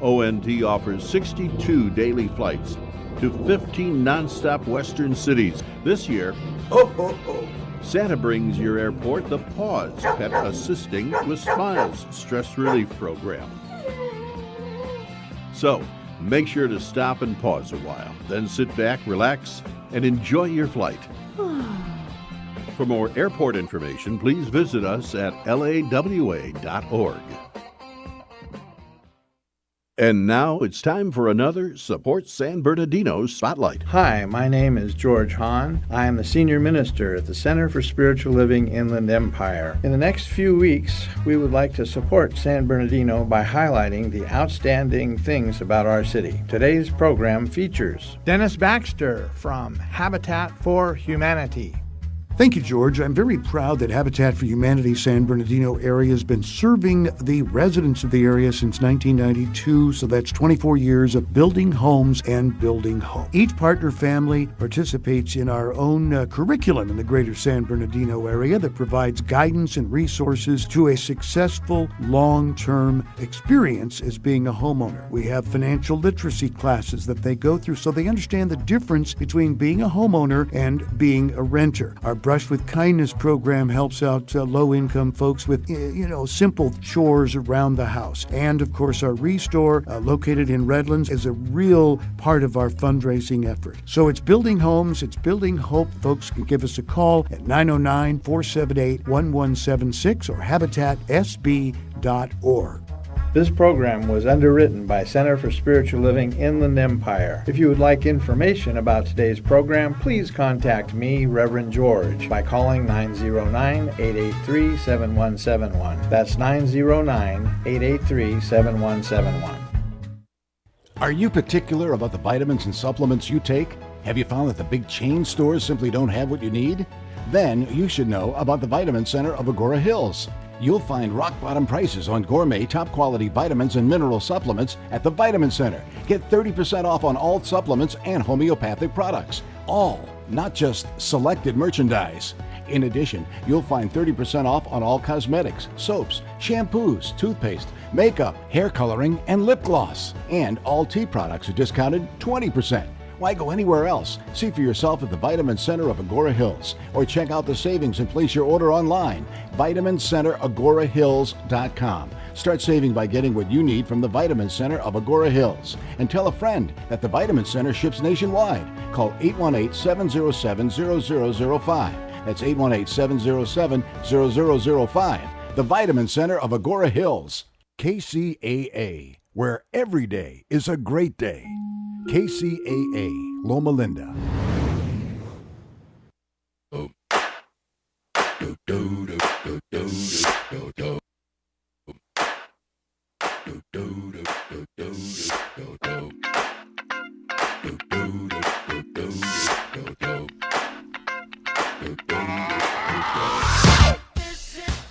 ONT offers 62 daily flights to 15 nonstop Western cities. This year, Santa brings your airport the Paws Pet Assisting with Smiles stress relief program. So, Make sure to stop and pause a while, then sit back, relax, and enjoy your flight. For more airport information, please visit us at lawa.org. And now it's time for another Support San Bernardino Spotlight. Hi, my name is George Hahn. I am the Senior Minister at the Center for Spiritual Living Inland Empire. In the next few weeks, we would like to support San Bernardino by highlighting the outstanding things about our city. Today's program features Dennis Baxter from Habitat for Humanity. Thank you, George. I'm very proud that Habitat for Humanity San Bernardino area has been serving the residents of the area since 1992, so that's 24 years of building homes and building hope. Each partner family participates in our own curriculum in the greater San Bernardino area that provides guidance and resources to a successful long-term experience as being a homeowner. We have financial literacy classes that they go through so they understand the difference between being a homeowner and being a renter. Our Brush with Kindness program helps out low-income folks with, simple chores around the house. And, of course, our Restore, located in Redlands, is a real part of our fundraising effort. So it's building homes, it's building hope. Folks can give us a call at 909-478-1176 or habitatsb.org. This program was underwritten by Center for Spiritual Living Inland Empire. If you would like information about today's program, please contact me, Reverend George, by calling 909-883-7171. That's 909-883-7171. Are you particular about the vitamins and supplements you take? Have you found that the big chain stores simply don't have what you need? Then you should know about the Vitamin Center of Agora Hills. You'll find rock-bottom prices on gourmet, top-quality vitamins and mineral supplements at the Vitamin Center. Get 30% off on all supplements and homeopathic products. All, not just selected merchandise. In addition, you'll find 30% off on all cosmetics, soaps, shampoos, toothpaste, makeup, hair coloring, and lip gloss. And all tea products are discounted 20%. Why go anywhere else? See for yourself at the Vitamin Center of Agora Hills, or check out the savings and place your order online. VitaminCenterAgoraHills.com. Start saving by getting what you need from the Vitamin Center of Agora Hills. And tell a friend that the Vitamin Center ships nationwide. Call 818-707-0005. That's 818-707-0005. The Vitamin Center of Agora Hills. KCAA, where every day is a great day. KCAA, Loma Linda.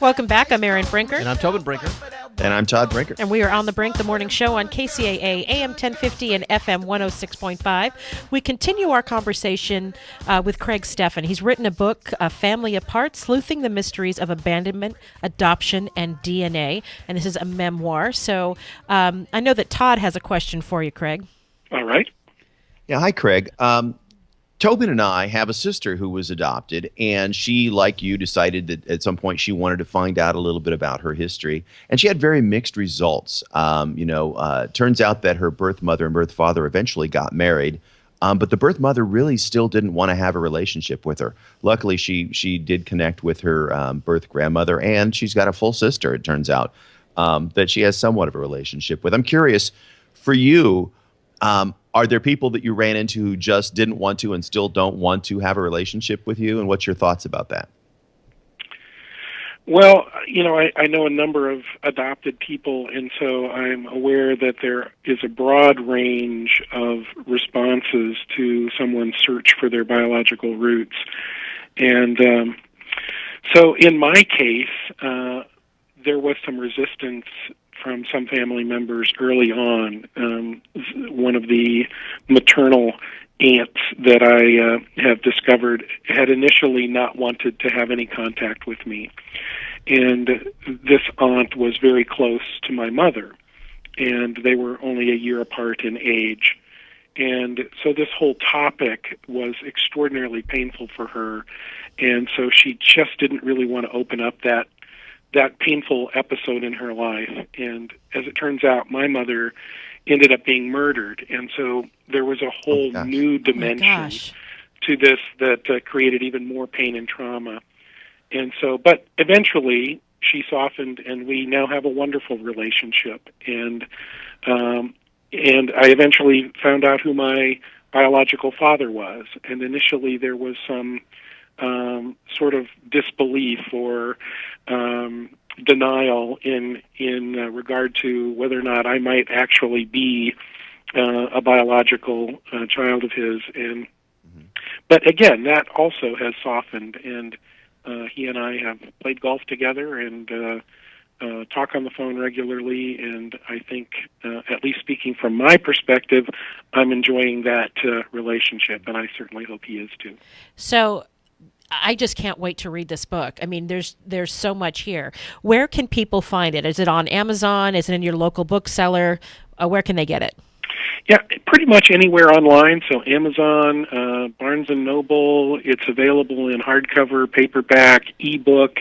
Welcome back. I'm Erin Brinker. And I'm Tobin Brinker. And I'm Todd Brinker. And we are on the Brink, the morning show on KCAA, AM 1050 and FM 106.5. We continue our conversation with Craig Steffen. He's written a book, Family Apart, Sleuthing the Mysteries of Abandonment, Adoption, and DNA. And this is a memoir. So I know that Todd has a question for you, Craig. All right. Yeah, hi, Craig. Tobin and I have a sister who was adopted, and she, like you, decided that at some point she wanted to find out a little bit about her history, and she had very mixed results. Turns out that her birth mother and birth father eventually got married, but the birth mother really still didn't want to have a relationship with her. Luckily, she did connect with her birth grandmother, and she's got a full sister, it turns out, that she has somewhat of a relationship with. I'm curious, for you, are there people that you ran into who just didn't want to and still don't want to have a relationship with you? And what's your thoughts about that? Well, I know a number of adopted people, and so I'm aware that there is a broad range of responses to someone's search for their biological roots. And so in my case, there was some resistance from some family members early on. One of the maternal aunts that I have discovered had initially not wanted to have any contact with me. And this aunt was very close to my mother, and they were only a year apart in age. And so this whole topic was extraordinarily painful for her, and so she just didn't really want to open up that painful episode in her life. And as it turns out, my mother ended up being murdered. And so there was a whole new dimension to this that created even more pain and trauma. And so, but eventually she softened, and we now have a wonderful relationship. And I eventually found out who my biological father was. And initially there was some sort of disbelief or denial in regard to whether or not I might actually be a biological child of his. And but again, that also has softened, and he and I have played golf together and talk on the phone regularly, and I think, at least speaking from my perspective, I'm enjoying that relationship, and I certainly hope he is too. So I just can't wait to read this book. I mean, there's so much here. Where can people find it? Is it on Amazon? Is it in your local bookseller? Where can they get it? Yeah, pretty much anywhere online. So Amazon, Barnes & Noble. It's available in hardcover, paperback, ebook,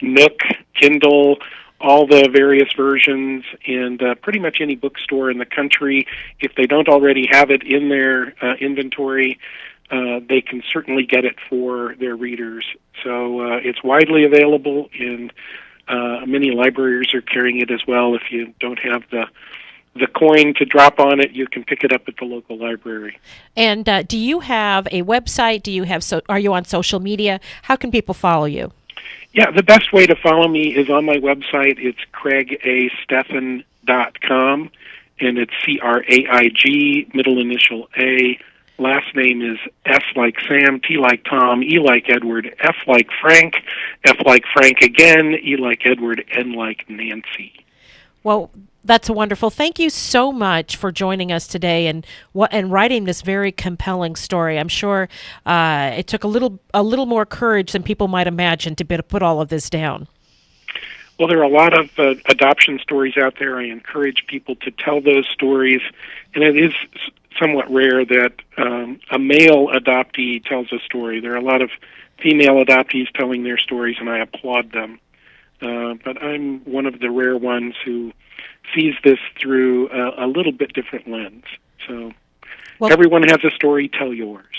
Nook, Kindle, all the various versions, and pretty much any bookstore in the country. If they don't already have it in their inventory, they can certainly get it for their readers. So it's widely available, and many libraries are carrying it as well. If you don't have the coin to drop on it, you can pick it up at the local library. And do you have a website? Are you on social media? How can people follow you? Yeah, the best way to follow me is on my website. It's CraigAStephan.com, and it's CRAIG, middle initial A. Last name is S like Sam, T like Tom, E like Edward, F like Frank, F like Frank again, E like Edward, N like Nancy. Well, that's wonderful. Thank you so much for joining us today and writing this very compelling story. I'm sure it took a little more courage than people might imagine to put all of this down. Well, there are a lot of adoption stories out there. I encourage people to tell those stories, and it is somewhat rare that a male adoptee tells a story. There are a lot of female adoptees telling their stories, and I applaud them. But I'm one of the rare ones who sees this through a little bit different lens. So everyone has a story, tell yours.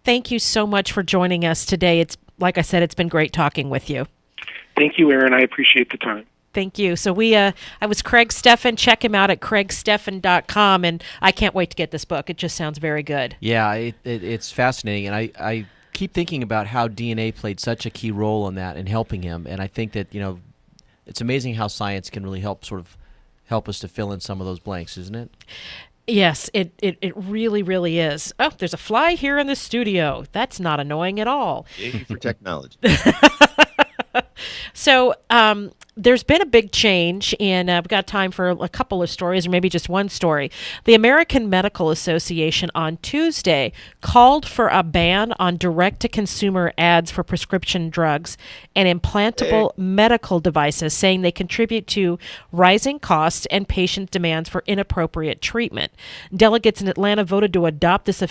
Thank you so much for joining us today. It's like I said, it's been great talking with you. Thank you, Aaron. I appreciate the time. Thank you. So I was Craig Stephan. Check him out at CraigStephan.com, and I can't wait to get this book. It just sounds very good. Yeah, it's fascinating, and I keep thinking about how DNA played such a key role in that and helping him, and I think that, it's amazing how science can really help us to fill in some of those blanks, isn't it? Yes, it really, really is. Oh, there's a fly here in the studio. That's not annoying at all. Yay for technology. So there's been a big change, and we've got time for a couple of stories, or maybe just one story. The American Medical Association on Tuesday called for a ban on direct-to-consumer ads for prescription drugs and implantable medical devices, saying they contribute to rising costs and patient demands for inappropriate treatment. Delegates in Atlanta voted to adopt that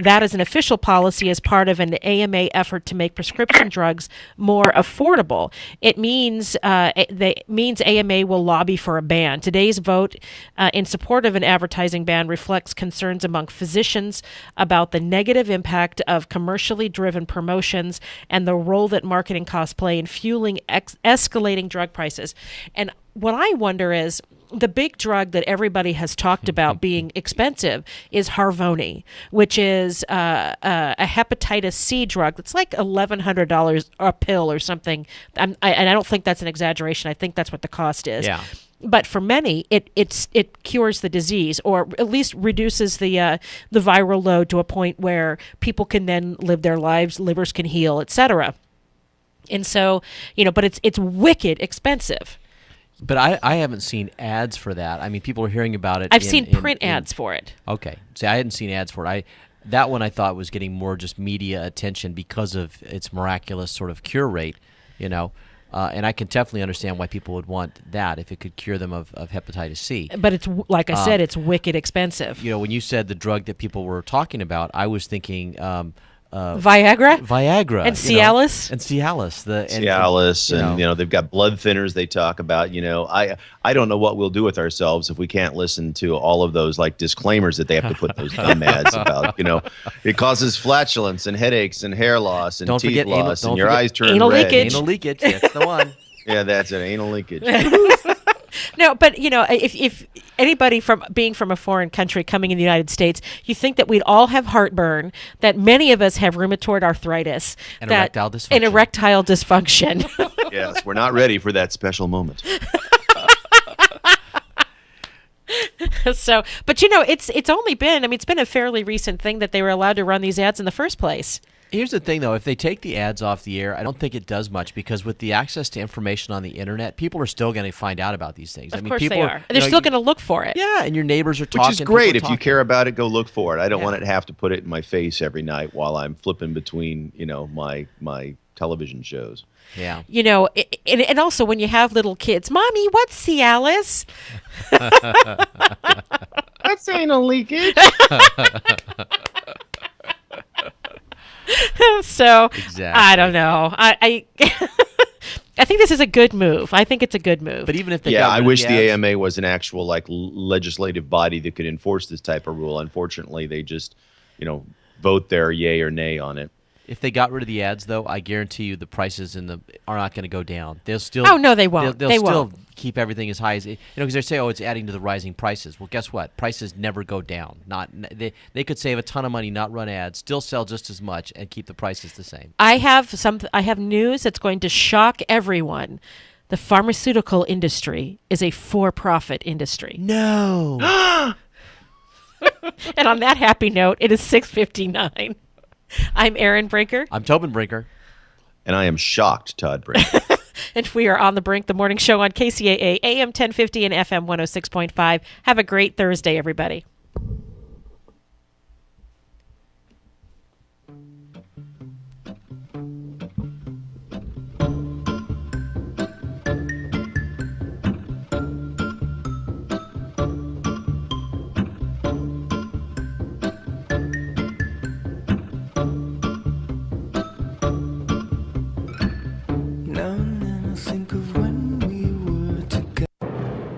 as an official policy as part of an AMA effort to make prescription drugs more affordable. It means AMA will lobby for a ban. Today's vote in support of an advertising ban reflects concerns among physicians about the negative impact of commercially driven promotions and the role that marketing costs play in fueling escalating drug prices. And what I wonder is, the big drug that everybody has talked about being expensive is Harvoni, which is a hepatitis C drug that's like $1,100 a pill or something. And I don't think that's an exaggeration. I think that's what the cost is. Yeah. But for many, it cures the disease, or at least reduces the viral load to a point where people can then live their lives, livers can heal, etc. And so, but it's wicked expensive. But I haven't seen ads for that. I mean, people are hearing about it. I've seen print ads for it. Okay. See, I hadn't seen ads for it. That one I thought was getting more just media attention because of its miraculous sort of cure rate, and I can definitely understand why people would want that if it could cure them of hepatitis C. But it's, like I said, it's wicked expensive. When you said the drug that people were talking about, I was thinking Viagra and Cialis. Cialis, and they've got blood thinners they talk about. I don't know what we'll do with ourselves if we can't listen to all of those like disclaimers that they have to put those dumb ads about. It causes flatulence and headaches and hair loss and teeth loss and your eyes turn red. Anal leakage, that's the one. Yeah, that's it. Anal leakage. No, but if anybody being from a foreign country coming in the United States, you think that we'd all have heartburn, that many of us have rheumatoid arthritis, and erectile dysfunction. Yes, we're not ready for that special moment. So, but it's only been, it's been a fairly recent thing that they were allowed to run these ads in the first place. Here's the thing, though. If they take the ads off the air, I don't think it does much, because with the access to information on the internet, people are still going to find out about these things. Of course they are. They're still going to look for it. Yeah, and your neighbors are talking. Which is great. If you care about it, go look for it. I don't want to have to put it in my face every night while I'm flipping between, my television shows. Yeah. And also when you have little kids, Mommy, what's Cialis? That's anal leakage. So exactly. I don't know. I think this is a good move. I think it's a good move. But even if they I wish the AMA was an actual legislative body that could enforce this type of rule. Unfortunately, they just vote their yay or nay on it. If they got rid of the ads, though, I guarantee you the prices are not going to go down. They'll still. Oh no, they won't. They'll still keep everything as high as because they say, it's adding to the rising prices. Well, guess what? Prices never go down. They could save a ton of money, not run ads, still sell just as much, and keep the prices the same. I have news that's going to shock everyone. The pharmaceutical industry is a for-profit industry. No. And on that happy note, it is 6:59. I'm Erin Brinker. I'm Tobin Brinker. And I am shocked, Todd Brinker. And we are on the Brink, the morning show on KCAA, AM 1050 and FM 106.5. Have a great Thursday, everybody.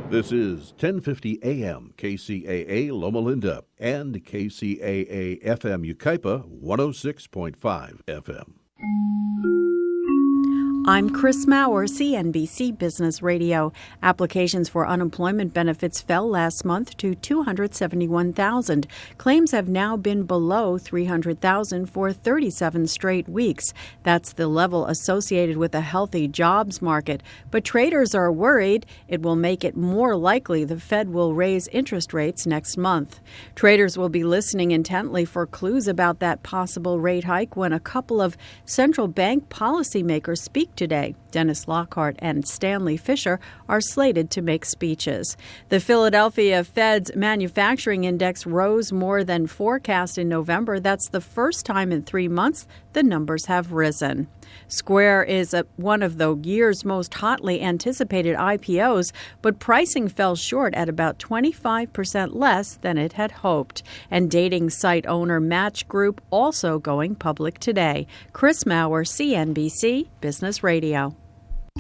This is 1050 AM KCAA Loma Linda and KCAA FM Yucaipa 106.5 FM. I'm Chris Maurer, CNBC Business Radio. Applications for unemployment benefits fell last month to 271,000. Claims have now been below 300,000 for 37 straight weeks. That's the level associated with a healthy jobs market. But traders are worried it will make it more likely the Fed will raise interest rates next month. Traders will be listening intently for clues about that possible rate hike when a couple of central bank policymakers speak today. Dennis Lockhart and Stanley Fischer are slated to make speeches. The Philadelphia Fed's manufacturing index rose more than forecast in November. That's the first time in 3 months the numbers have risen. Square is one of the year's most hotly anticipated IPOs, but pricing fell short at about 25% less than it had hoped. And dating site owner Match Group also going public today. Chris Maurer, CNBC Business Radio.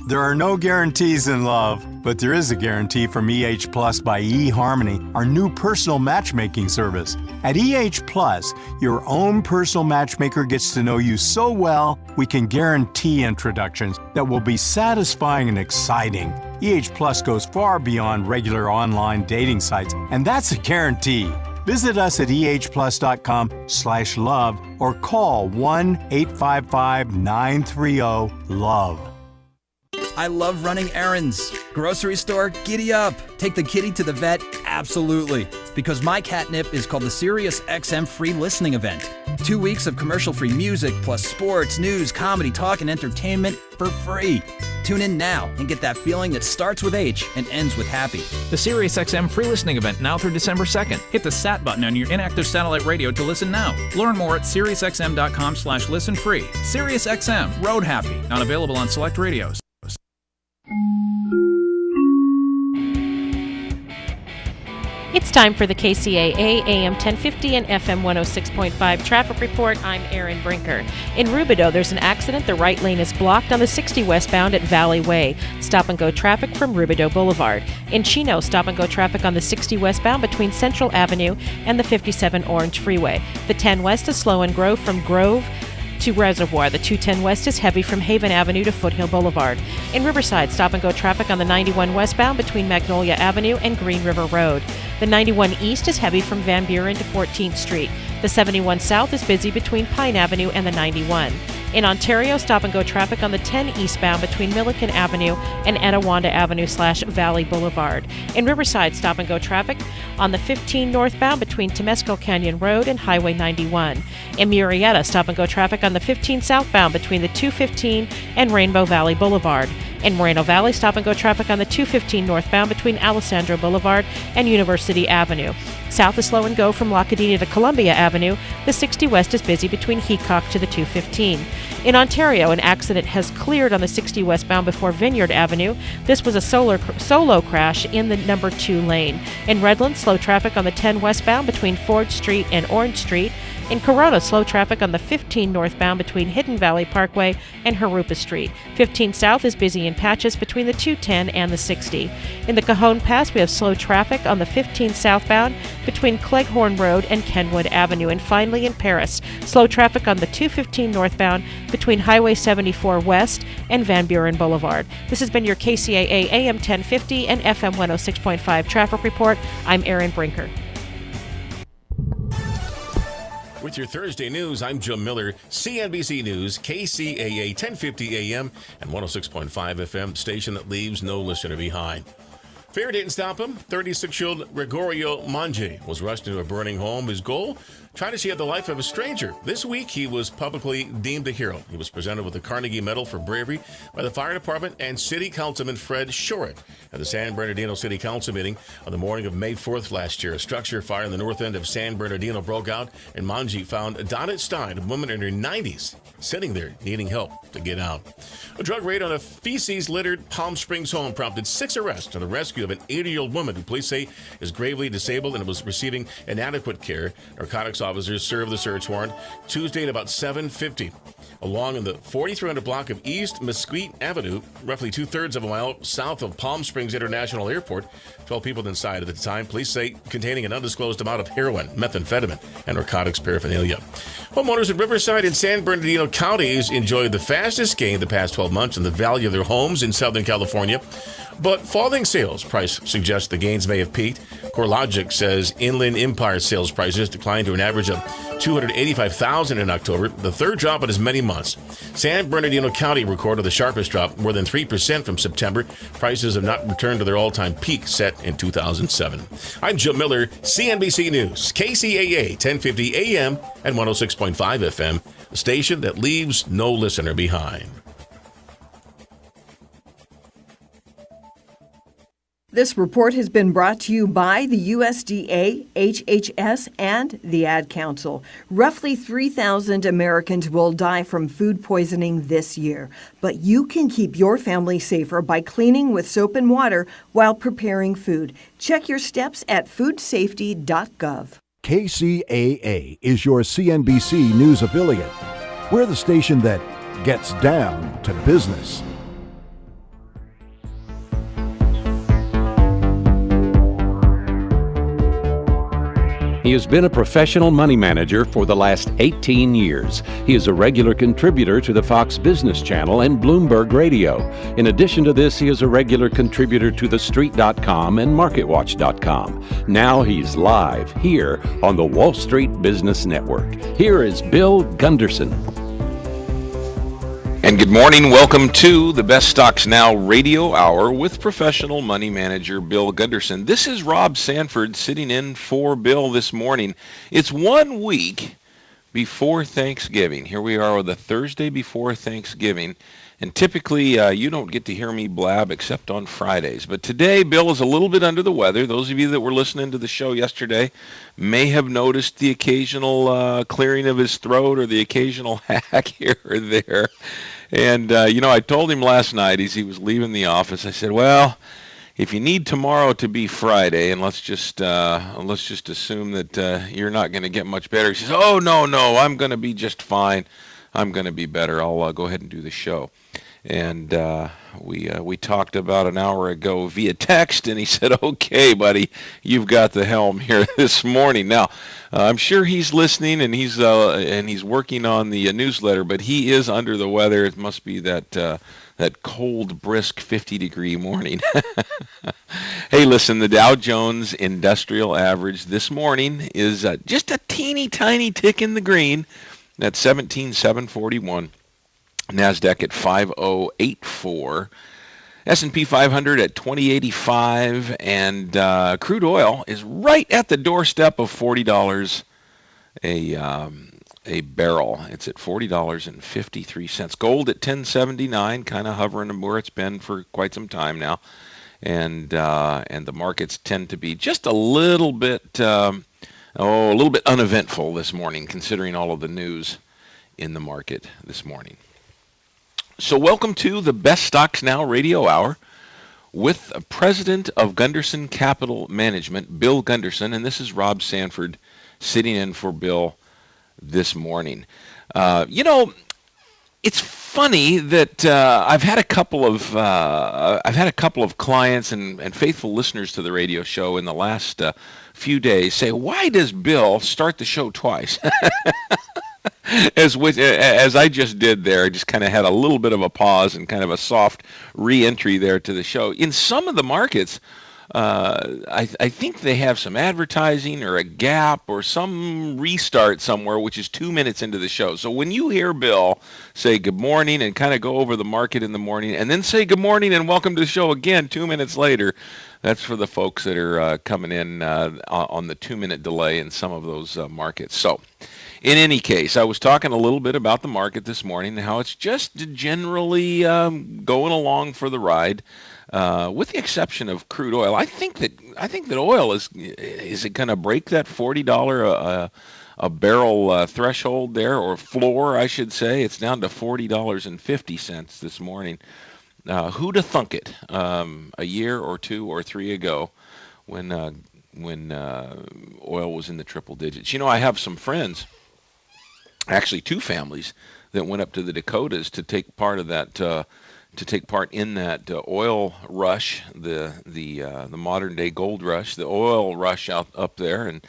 There are no guarantees in love, but there is a guarantee from EH Plus by eHarmony, our new personal matchmaking service. At EH Plus, your own personal matchmaker gets to know you so well, we can guarantee introductions that will be satisfying and exciting. EH Plus goes far beyond regular online dating sites, and that's a guarantee. Visit us at ehplus.com/love or call 1-855-930-LOVE. I love running errands. Grocery store, giddy up. Take the kitty to the vet, absolutely. Because my catnip is called the Sirius XM Free Listening Event. 2 weeks of commercial-free music, plus sports, news, comedy, talk, and entertainment for free. Tune in now and get that feeling that starts with H and ends with happy. The Sirius XM Free Listening Event now through December 2nd. Hit the SAT button on your inactive satellite radio to listen now. Learn more at SiriusXM.com/listen free. Sirius XM, Road Happy, not available on select radios. It's time for the KCAA AM 1050 and FM 106.5 traffic report. I'm Erin Brinker. In Rubidoux, there's an accident. The right lane is blocked on the 60 westbound at Valley Way. Stop and go traffic from Rubidoux Boulevard. In Chino, stop and go traffic on the 60 westbound between Central Avenue and the 57 Orange Freeway. The 10 west is slow and Grove from Grove to Reservoir. The 210 west is heavy from Haven Avenue to Foothill Boulevard. In Riverside, stop and go traffic on the 91 westbound between Magnolia Avenue and Green River Road. The 91 east is heavy from Van Buren to 14th Street. The 71 south is busy between Pine Avenue and the 91. In Ontario, stop and go traffic on the 10 eastbound between Milliken Avenue and Etiwanda Avenue / Valley Boulevard. In Riverside, stop and go traffic on the 15 northbound between Temescal Canyon Road and Highway 91. In Murrieta, stop and go traffic on the 15 southbound between the 215 and Rainbow Valley Boulevard. In Moreno Valley, stop and go traffic on the 215 northbound between Alessandro Boulevard and University Avenue. South is slow and go from La Cadena to Columbia Avenue. The 60 west is busy between Heacock to the 215. In Ontario, an accident has cleared on the 60 westbound before Vineyard Avenue. This was a solo crash in the number 2 lane. In Redlands, slow traffic on the 10 westbound between Ford Street and Orange Street. In Corona, slow traffic on the 15 northbound between Hidden Valley Parkway and Harupa Street. 15 south is busy in patches between the 210 and the 60. In the Cajon Pass, we have slow traffic on the 15 southbound between Cleghorn Road and Kenwood Avenue. And finally, in Paris, slow traffic on the 215 northbound between Highway 74 West and Van Buren Boulevard. This has been your KCAA AM 1050 and FM 106.5 traffic report. I'm Erin Brinker. With your Thursday news, I'm Jim Miller, CNBC News, KCAA 1050 AM and 106.5 FM, station that leaves no listener behind. Fear didn't stop him. 36-year-old Gregorio Mange was rushed into a burning home. His goal? Trying to save the life of a stranger. This week, he was publicly deemed a hero. He was presented with the Carnegie Medal for Bravery by the Fire Department and City Councilman Fred Shorett at the San Bernardino City Council meeting on the morning of May 4th last year. A structure fire in the north end of San Bernardino broke out, and Mange found Donna Stein, a woman in her 90s, sitting there needing help to get out. A drug raid on a feces-littered Palm Springs home prompted 6 arrests and the rescue of an 80-year-old woman who police say is gravely disabled and was receiving inadequate care. Narcotics officers served the search warrant Tuesday at about 7:50. Along in the 4300 block of East Mesquite Avenue, roughly 2/3 of a mile south of Palm Springs International Airport. 12 people inside at the time, police say, containing an undisclosed amount of heroin, methamphetamine, and narcotics paraphernalia. Homeowners in Riverside and San Bernardino counties enjoyed the fastest gain the past 12 months in the value of their homes in Southern California. But falling sales price suggests the gains may have peaked. CoreLogic says Inland Empire sales prices declined to an average of $285,000 in October, the third drop in as many months. San Bernardino County recorded the sharpest drop, more than 3% from September. Prices have not returned to their all-time peak set in 2007. I'm Jim Miller, CNBC News, KCAA 1050 AM and 106.5 FM, a station that leaves no listener behind. This report has been brought to you by the USDA, HHS, and the Ad Council. Roughly 3,000 Americans will die from food poisoning this year, but you can keep your family safer by cleaning with soap and water while preparing food. Check your steps at foodsafety.gov. KCAA is your CNBC News affiliate. We're the station that gets down to business. He has been a professional money manager for the last 18 years. He is a regular contributor to the Fox Business Channel and Bloomberg Radio. In addition to this, he is a regular contributor to TheStreet.com and MarketWatch.com. Now he's live here on the Wall Street Business Network. Here is Bill Gunderson. And good morning. Welcome to the Best Stocks Now radio hour with professional money manager Bill Gunderson. This is Rob Sanford sitting in for Bill this morning. It's 1 week before Thanksgiving. Here we are with the Thursday before Thanksgiving. And typically you don't get to hear me blab except on Fridays. But today Bill is a little bit under the weather. Those of you that were listening to the show yesterday may have noticed the occasional clearing of his throat or the occasional hack here or there. And, I told him last night as he was leaving the office, I said, well, if you need tomorrow to be Friday, and let's just assume that you're not going to get much better. She says, "Oh no, I'm going to be just fine. I'm going to be better. I'll go ahead and do the show." And we talked about an hour ago via text, and he said, "Okay, buddy, you've got the helm here this morning." Now, I'm sure he's listening, and he's working on the newsletter, but he is under the weather. It must be that cold, brisk 50-degree morning. Hey, listen, the Dow Jones Industrial Average this morning is just a teeny tiny tick in the green at 17,741. NASDAQ at 5084, S&P 500 at 2085, and crude oil is right at the doorstep of $40 a barrel. It's at $40.53. Gold at 1079, kind of hovering where it's been for quite some time now, and the markets tend to be just a little bit uneventful this morning, considering all of the news in the market this morning. So welcome to the Best Stocks Now radio hour with President of Gunderson Capital Management, Bill Gunderson, and this is Rob Sanford sitting in for Bill this morning. It's funny that I've had a couple of clients and faithful listeners to the radio show in the last few days say, "Why does Bill start the show twice?" As I just did there, I just kind of had a little bit of a pause and kind of a soft re-entry there to the show. In some of the markets, I think they have some advertising or a gap or some restart somewhere, which is 2 minutes into the show. So when you hear Bill say good morning and kind of go over the market in the morning and then say good morning and welcome to the show again 2 minutes later, that's for the folks that are coming in on the 2-minute delay in some of those markets. So in any case, I was talking a little bit about the market this morning and how it's just generally going along for the ride, with the exception of crude oil. I think that oil is it going to break that $40 a barrel threshold there, or floor, I should say. It's down to $40.50 this morning. Who'd have thunk it a year or two or three ago when oil was in the triple digits? I have some friends, actually 2 families, that went up to the Dakotas to take part in that oil rush, the modern day gold rush, the oil rush up there, and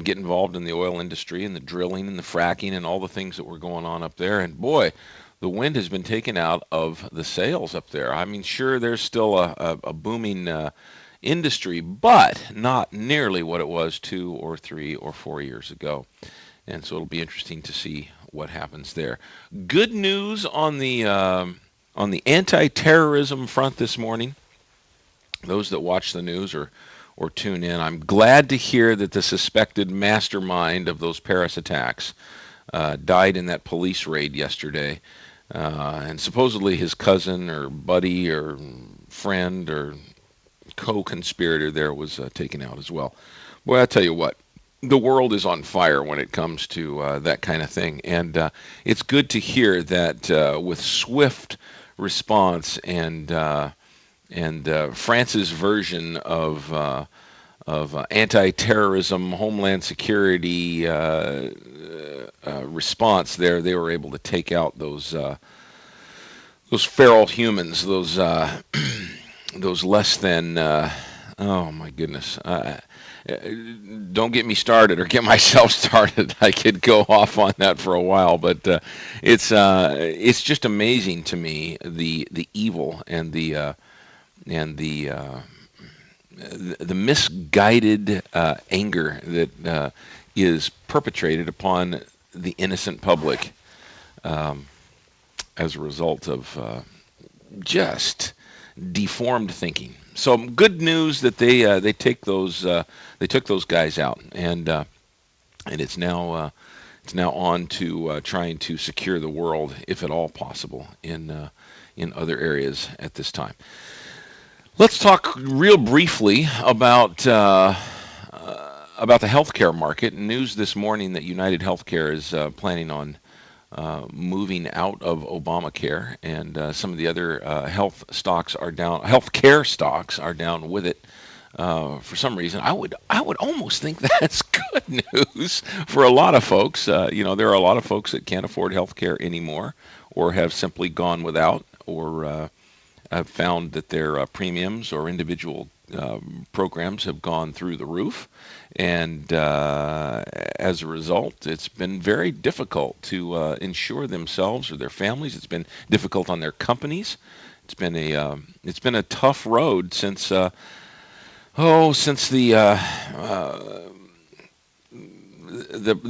get involved in the oil industry and the drilling and the fracking and all the things that were going on up there. And boy, the wind has been taken out of the sails up there. I mean, sure, there's still a booming industry, but not nearly what it was 2 or 3 or 4 years ago. And so it'll be interesting to see what happens there. Good news on the anti-terrorism front this morning. Those that watch the news or tune in, I'm glad to hear that the suspected mastermind of those Paris attacks died in that police raid yesterday. And supposedly his cousin or buddy or friend or co-conspirator there was taken out as well. Boy, I tell you what, the world is on fire when it comes to that kind of thing. And it's good to hear that with swift response and France's version of anti-terrorism, homeland security response there, they were able to take out those feral humans, those less than oh my goodness. Don't get me started or get myself started. I could go off on that for a while, but it's just amazing to me the evil and the misguided anger that is perpetrated upon the innocent public as a result of just deformed thinking. So good news that they took those guys out, and it's now on to trying to secure the world, if at all possible, in other areas at this time. Let's talk real briefly about the healthcare market. News this morning that United Healthcare is planning on moving out of Obamacare, and some of the other health stocks are down. Healthcare stocks are down with it. For some reason, I would almost think that's good news for a lot of folks. There are a lot of folks that can't afford health care anymore, or have simply gone without, or have found that their premiums or individual programs have gone through the roof, and as a result, it's been very difficult to insure themselves or their families. It's been difficult on their companies. It's been a tough road since the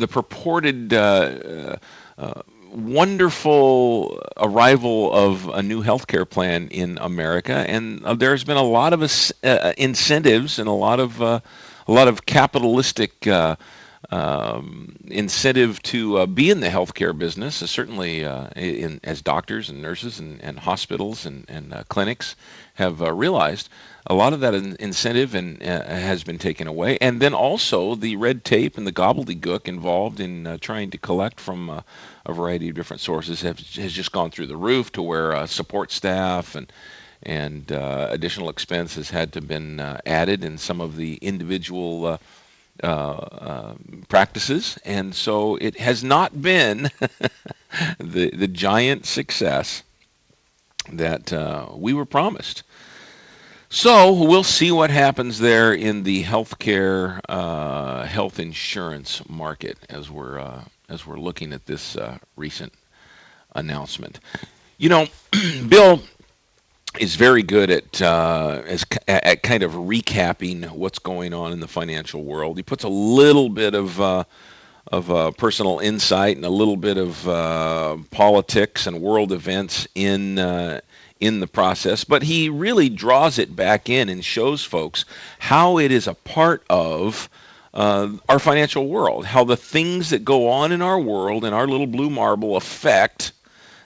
purported wonderful arrival of a new healthcare plan in America, and there's been a lot of incentives and a lot of capitalistic incentive to be in the healthcare business. Certainly, as doctors and nurses and hospitals and clinics have realized, a lot of that incentive has been taken away, and then also the red tape and the gobbledygook involved in trying to collect from a variety of different sources has just gone through the roof, to where support staff and additional expense has had to been added in some of the individual practices, and so it has not been the giant success that we were promised. So we'll see what happens there in the healthcare, health insurance market as we're looking at this recent announcement. Bill is very good at kind of recapping what's going on in the financial world. He puts a little bit of personal insight and a little bit of politics and world events in the process, but he really draws it back in and shows folks how it is a part of our financial world, how the things that go on in our world and our little blue marble affect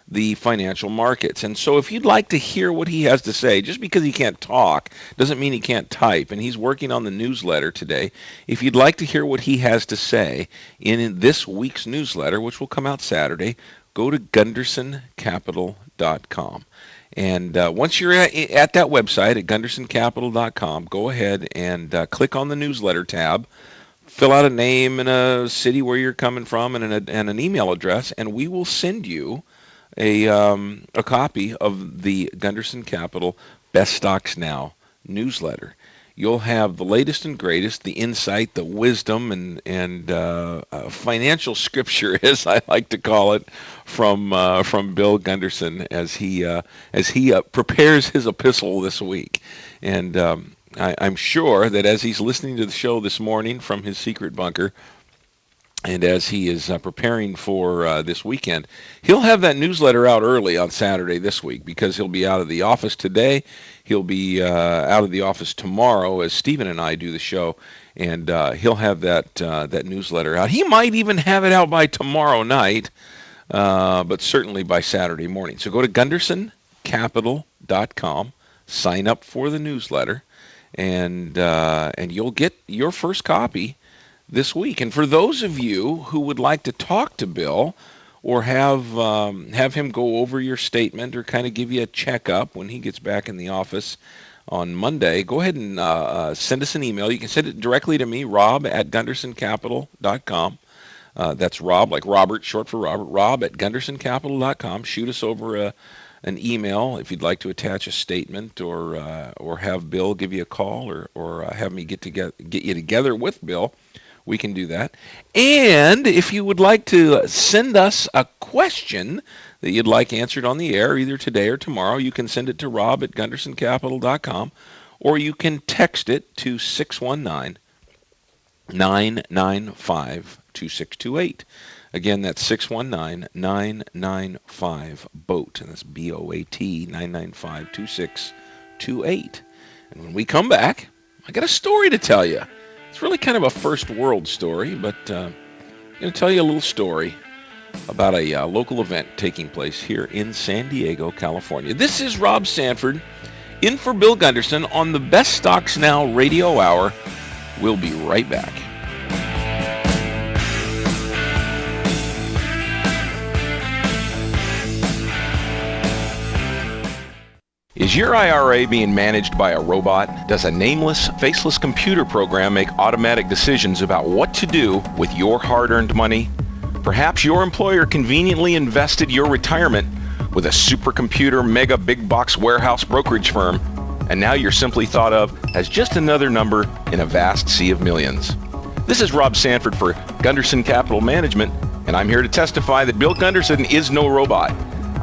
the financial markets. And so if you'd like to hear what he has to say, just because he can't talk doesn't mean he can't type, and he's working on the newsletter today. If you'd like to hear what he has to say in this week's newsletter, which will come out Saturday, go to GundersonCapital.com. And once you're at that website at GundersonCapital.com, go ahead and click on the newsletter tab, fill out a name and a city where you're coming from and an email address, and we will send you a copy of the Gunderson Capital Best Stocks Now newsletter. You'll have the latest and greatest, the insight, the wisdom, and financial scripture, as I like to call it, from Bill Gunderson as he prepares his epistle this week. And I'm sure that as he's listening to the show this morning from his secret bunker, and as he is preparing for this weekend, he'll have that newsletter out early on Saturday this week, because he'll be out of the office today. He'll be out of the office tomorrow as Stephen and I do the show, and he'll have that newsletter out. He might even have it out by tomorrow night, but certainly by Saturday morning. So go to GundersonCapital.com, sign up for the newsletter, and you'll get your first copy this week. And for those of you who would like to talk to Bill, or have him go over your statement, or kind of give you a checkup when he gets back in the office on Monday, go ahead and send us an email. You can send it directly to me, Rob at GundersonCapital.com. That's Rob, like Robert, short for Robert, Rob at GundersonCapital.com. Shoot us over an email if you'd like to attach a statement, or have Bill give you a call, or have me get you together with Bill. We can do that. And if you would like to send us a question that you'd like answered on the air, either today or tomorrow, you can send it to Rob at GundersonCapital.com, or you can text it to 619-995-2628. Again, that's 619-995-BOAT, and that's BOAT, 995-2628. And when we come back, I got a story to tell you. It's really kind of a first world story, but I'm going to tell you a little story about a local event taking place here in San Diego, California. This is Rob Sanford, in for Bill Gunderson on the Best Stocks Now Radio Hour. We'll be right back. Is your IRA being managed by a robot? Does a nameless, faceless computer program make automatic decisions about what to do with your hard-earned money? Perhaps your employer conveniently invested your retirement with a supercomputer mega big box warehouse brokerage firm, and now you're simply thought of as just another number in a vast sea of millions. This is Rob Sanford for Gunderson Capital Management, and I'm here to testify that Bill Gunderson is no robot.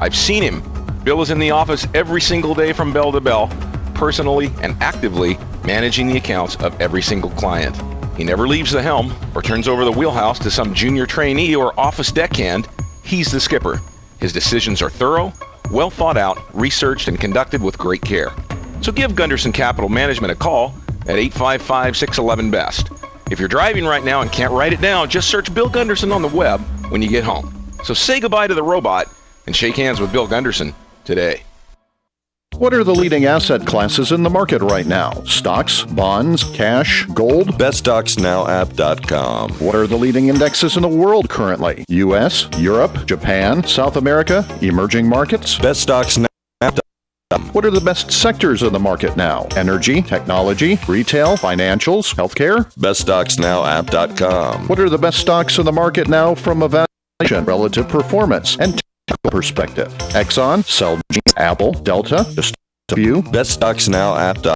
I've seen him. Bill is in the office every single day from bell to bell, personally and actively managing the accounts of every single client. He never leaves the helm or turns over the wheelhouse to some junior trainee or office deckhand. He's the skipper. His decisions are thorough, well thought out, researched, and conducted with great care. So give Gunderson Capital Management a call at 855-611-BEST. If you're driving right now and can't write it down, just search Bill Gunderson on the web when you get home. So say goodbye to the robot and shake hands with Bill Gunderson today. What are the leading asset classes in the market right now? Stocks, bonds, cash, gold? BestStocksNowApp.com. What are the leading indexes in the world currently? U.S., Europe, Japan, South America, emerging markets? BestStocksNowApp.com. What are the best sectors of the market now? Energy, technology, retail, financials, healthcare? BestStocksNowApp.com. What are the best stocks in the market now from a valuation, relative performance, and perspective? Exxon, Celgene, Apple, Delta, just a few. BestStocksNowApp.com.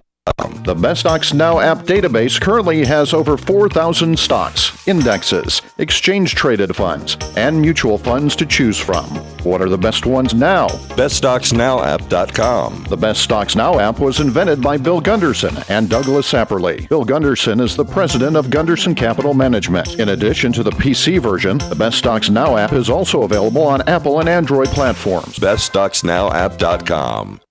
The Best Stocks Now app database currently has over 4,000 stocks, indexes, exchange-traded funds, and mutual funds to choose from. What are the best ones now? BestStocksNowApp.com. The Best Stocks Now app was invented by Bill Gunderson and Douglas Apperly. Bill Gunderson is the president of Gunderson Capital Management. In addition to the PC version, the Best Stocks Now app is also available on Apple and Android platforms. BestStocksNowApp.com.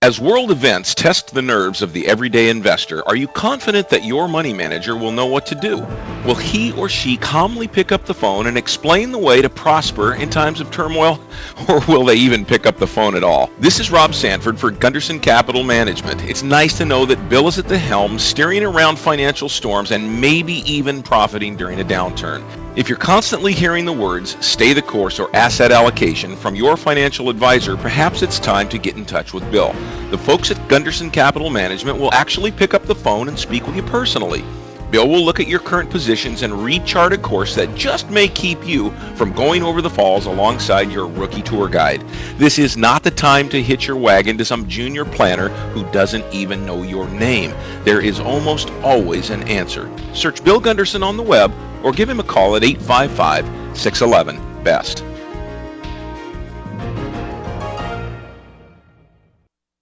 As world events test the nerves of the everyday investor, are you confident that your money manager will know what to do? Will he or she calmly pick up the phone and explain the way to prosper in times of turmoil? Or will they even pick up the phone at all? This is Rob Sanford for Gunderson Capital Management. It's nice to know that Bill is at the helm, steering around financial storms and maybe even profiting during a downturn. If you're constantly hearing the words stay the course or asset allocation from your financial advisor, perhaps it's time to get in touch with Bill. The folks at Gunderson Capital Management will actually pick up the phone and speak with you personally. Bill will look at your current positions and rechart a course that just may keep you from going over the falls alongside your rookie tour guide. This is not the time to hitch your wagon to some junior planner who doesn't even know your name. There is almost always an answer. Search Bill Gunderson on the web or give him a call at 855-611-BEST.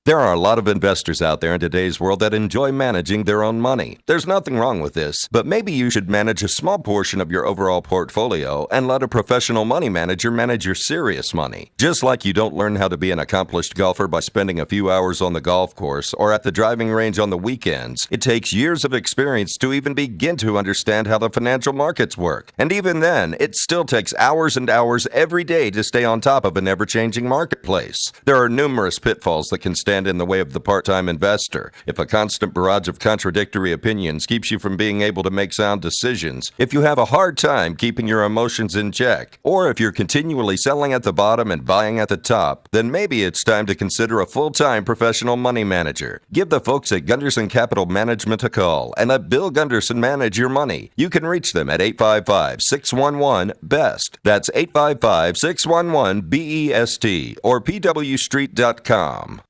There are a lot of investors out there in today's world that enjoy managing their own money. There's nothing wrong with this, but maybe you should manage a small portion of your overall portfolio and let a professional money manager manage your serious money. Just like you don't learn how to be an accomplished golfer by spending a few hours on the golf course or at the driving range on the weekends, it takes years of experience to even begin to understand how the financial markets work. And even then, it still takes hours and hours every day to stay on top of an ever-changing marketplace. There are numerous pitfalls that can stand in the way of the part-time investor. If a constant barrage of contradictory opinions keeps you from being able to make sound decisions, if you have a hard time keeping your emotions in check, or if you're continually selling at the bottom and buying at the top, then maybe it's time to consider a full-time professional money manager. Give the folks at Gunderson Capital Management a call and let Bill Gunderson manage your money. You can reach them at 855-611-BEST. That's 855-611-BEST or pwstreet.com.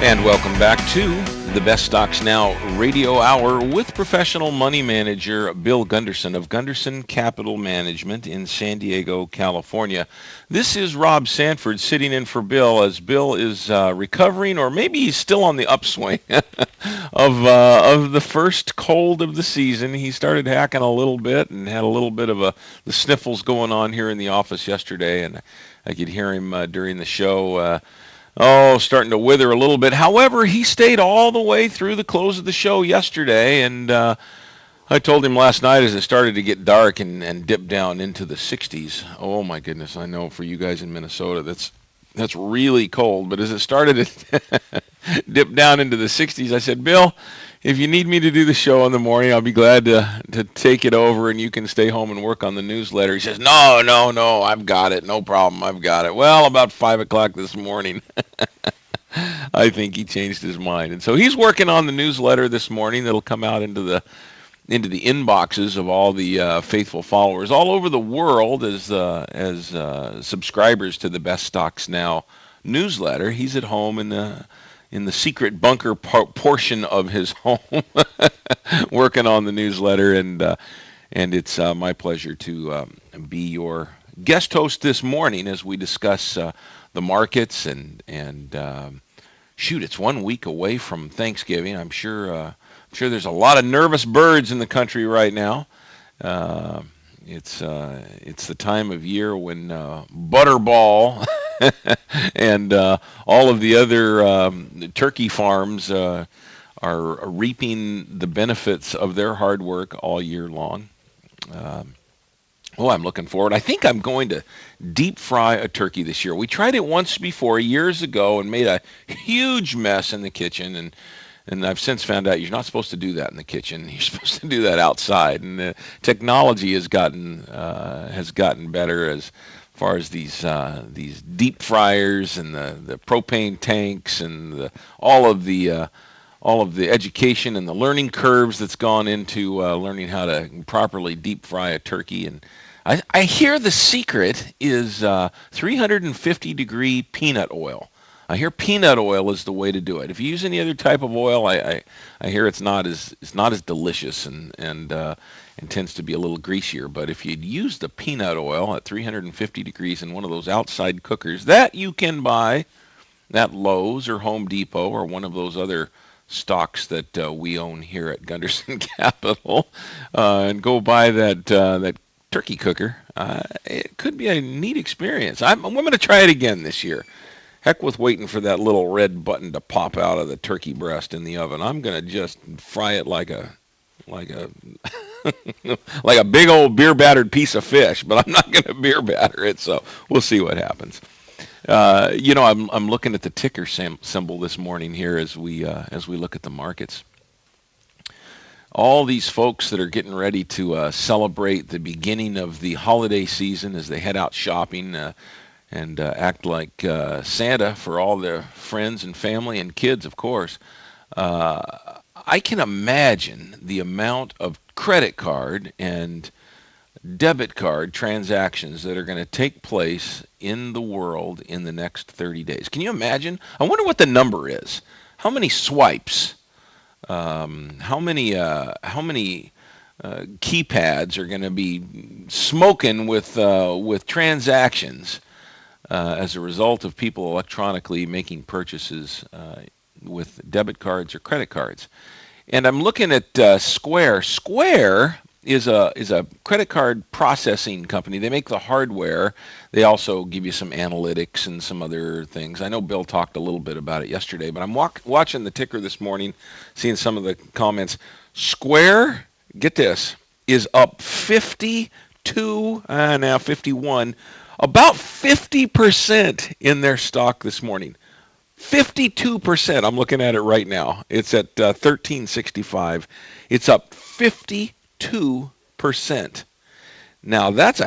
And welcome back to the Best Stocks Now radio hour with professional money manager Bill Gunderson of Gunderson Capital Management in San Diego, California. This is Rob Sanford sitting in for Bill as Bill is recovering, or maybe he's still on the upswing of the first cold of the season. He started hacking a little bit and had a little bit of the sniffles going on here in the office yesterday, and I could hear him during the show starting to wither a little bit. However, he stayed all the way through the close of the show yesterday, and I told him last night as it started to get dark and dip down into the 60s. Oh my goodness! I know for you guys in Minnesota, that's really cold. But as it started to dip down into the 60s, I said, Bill, if you need me to do the show in the morning, I'll be glad to take it over, and you can stay home and work on the newsletter. He says, no, I've got it. No problem, I've got it. Well, about 5 o'clock this morning, I think he changed his mind. And so he's working on the newsletter this morning that'll come out into the inboxes of all the faithful followers all over the world as subscribers to the Best Stocks Now newsletter. He's at home in the secret bunker portion of his home working on the newsletter, and it's my pleasure to be your guest host this morning as we discuss the markets and shoot, it's 1 week away from Thanksgiving. I'm sure there's a lot of nervous birds in the country right now. It's the time of year when Butterball and all of the other turkey farms are reaping the benefits of their hard work all year long. I'm looking forward. I think I'm going to deep fry a turkey this year. We tried it once before years ago and made a huge mess in the kitchen, and I've since found out you're not supposed to do that in the kitchen. You're supposed to do that outside. And technology has gotten better as far as these deep fryers and the propane tanks and all of the education and the learning curves that's gone into learning how to properly deep fry a turkey. And I hear the secret is 350 degree peanut oil. I hear peanut oil is the way to do it. If you use any other type of oil, I hear it's not as delicious and tends to be a little greasier. But if you'd use the peanut oil at 350 degrees in one of those outside cookers that you can buy at Lowe's or Home Depot or one of those other stocks that we own here at Gunderson Capital, and go buy that turkey cooker, it could be a neat experience. I'm going to try it again this year. Heck with waiting for that little red button to pop out of the turkey breast in the oven. I'm going to just fry it like a like a big old beer battered piece of fish, but I'm not going to beer batter it, so we'll see what happens. I'm looking at the ticker symbol this morning here as we look at the markets. All these folks that are getting ready to celebrate the beginning of the holiday season as they head out shopping and act like Santa for all their friends and family and kids, of course. I can imagine the amount of credit card and debit card transactions that are going to take place in the world in the next 30 days. Can you imagine? I wonder what the number is. How many swipes? How many keypads are going to be smoking with transactions as a result of people electronically making purchases with debit cards or credit cards? And I'm looking at Square. Square is a credit card processing company. They make the hardware. They also give you some analytics and some other things. I know Bill talked a little bit about it yesterday, but I'm watching the ticker this morning, seeing some of the comments. Square, get this, is up 51, about 50% in their stock this morning. 52%. I'm looking at it right now. It's at 1365. It's up 52%. Now that's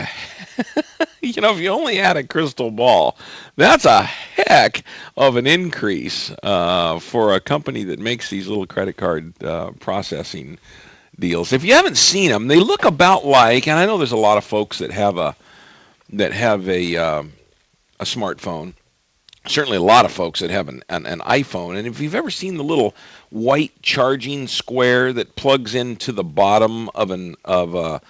if you only had a crystal ball, that's a heck of an increase for a company that makes these little credit card processing deals. If you haven't seen them, they look about like, and I know there's a lot of folks that have a smartphone. Certainly a lot of folks that have an iPhone. And if you've ever seen the little white charging square that plugs into the bottom of a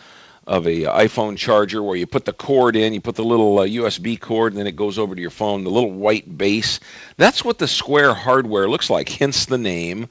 iPhone charger where you put the cord in, you put the little USB cord, and then it goes over to your phone, the little white base, that's what the Square hardware looks like, hence the name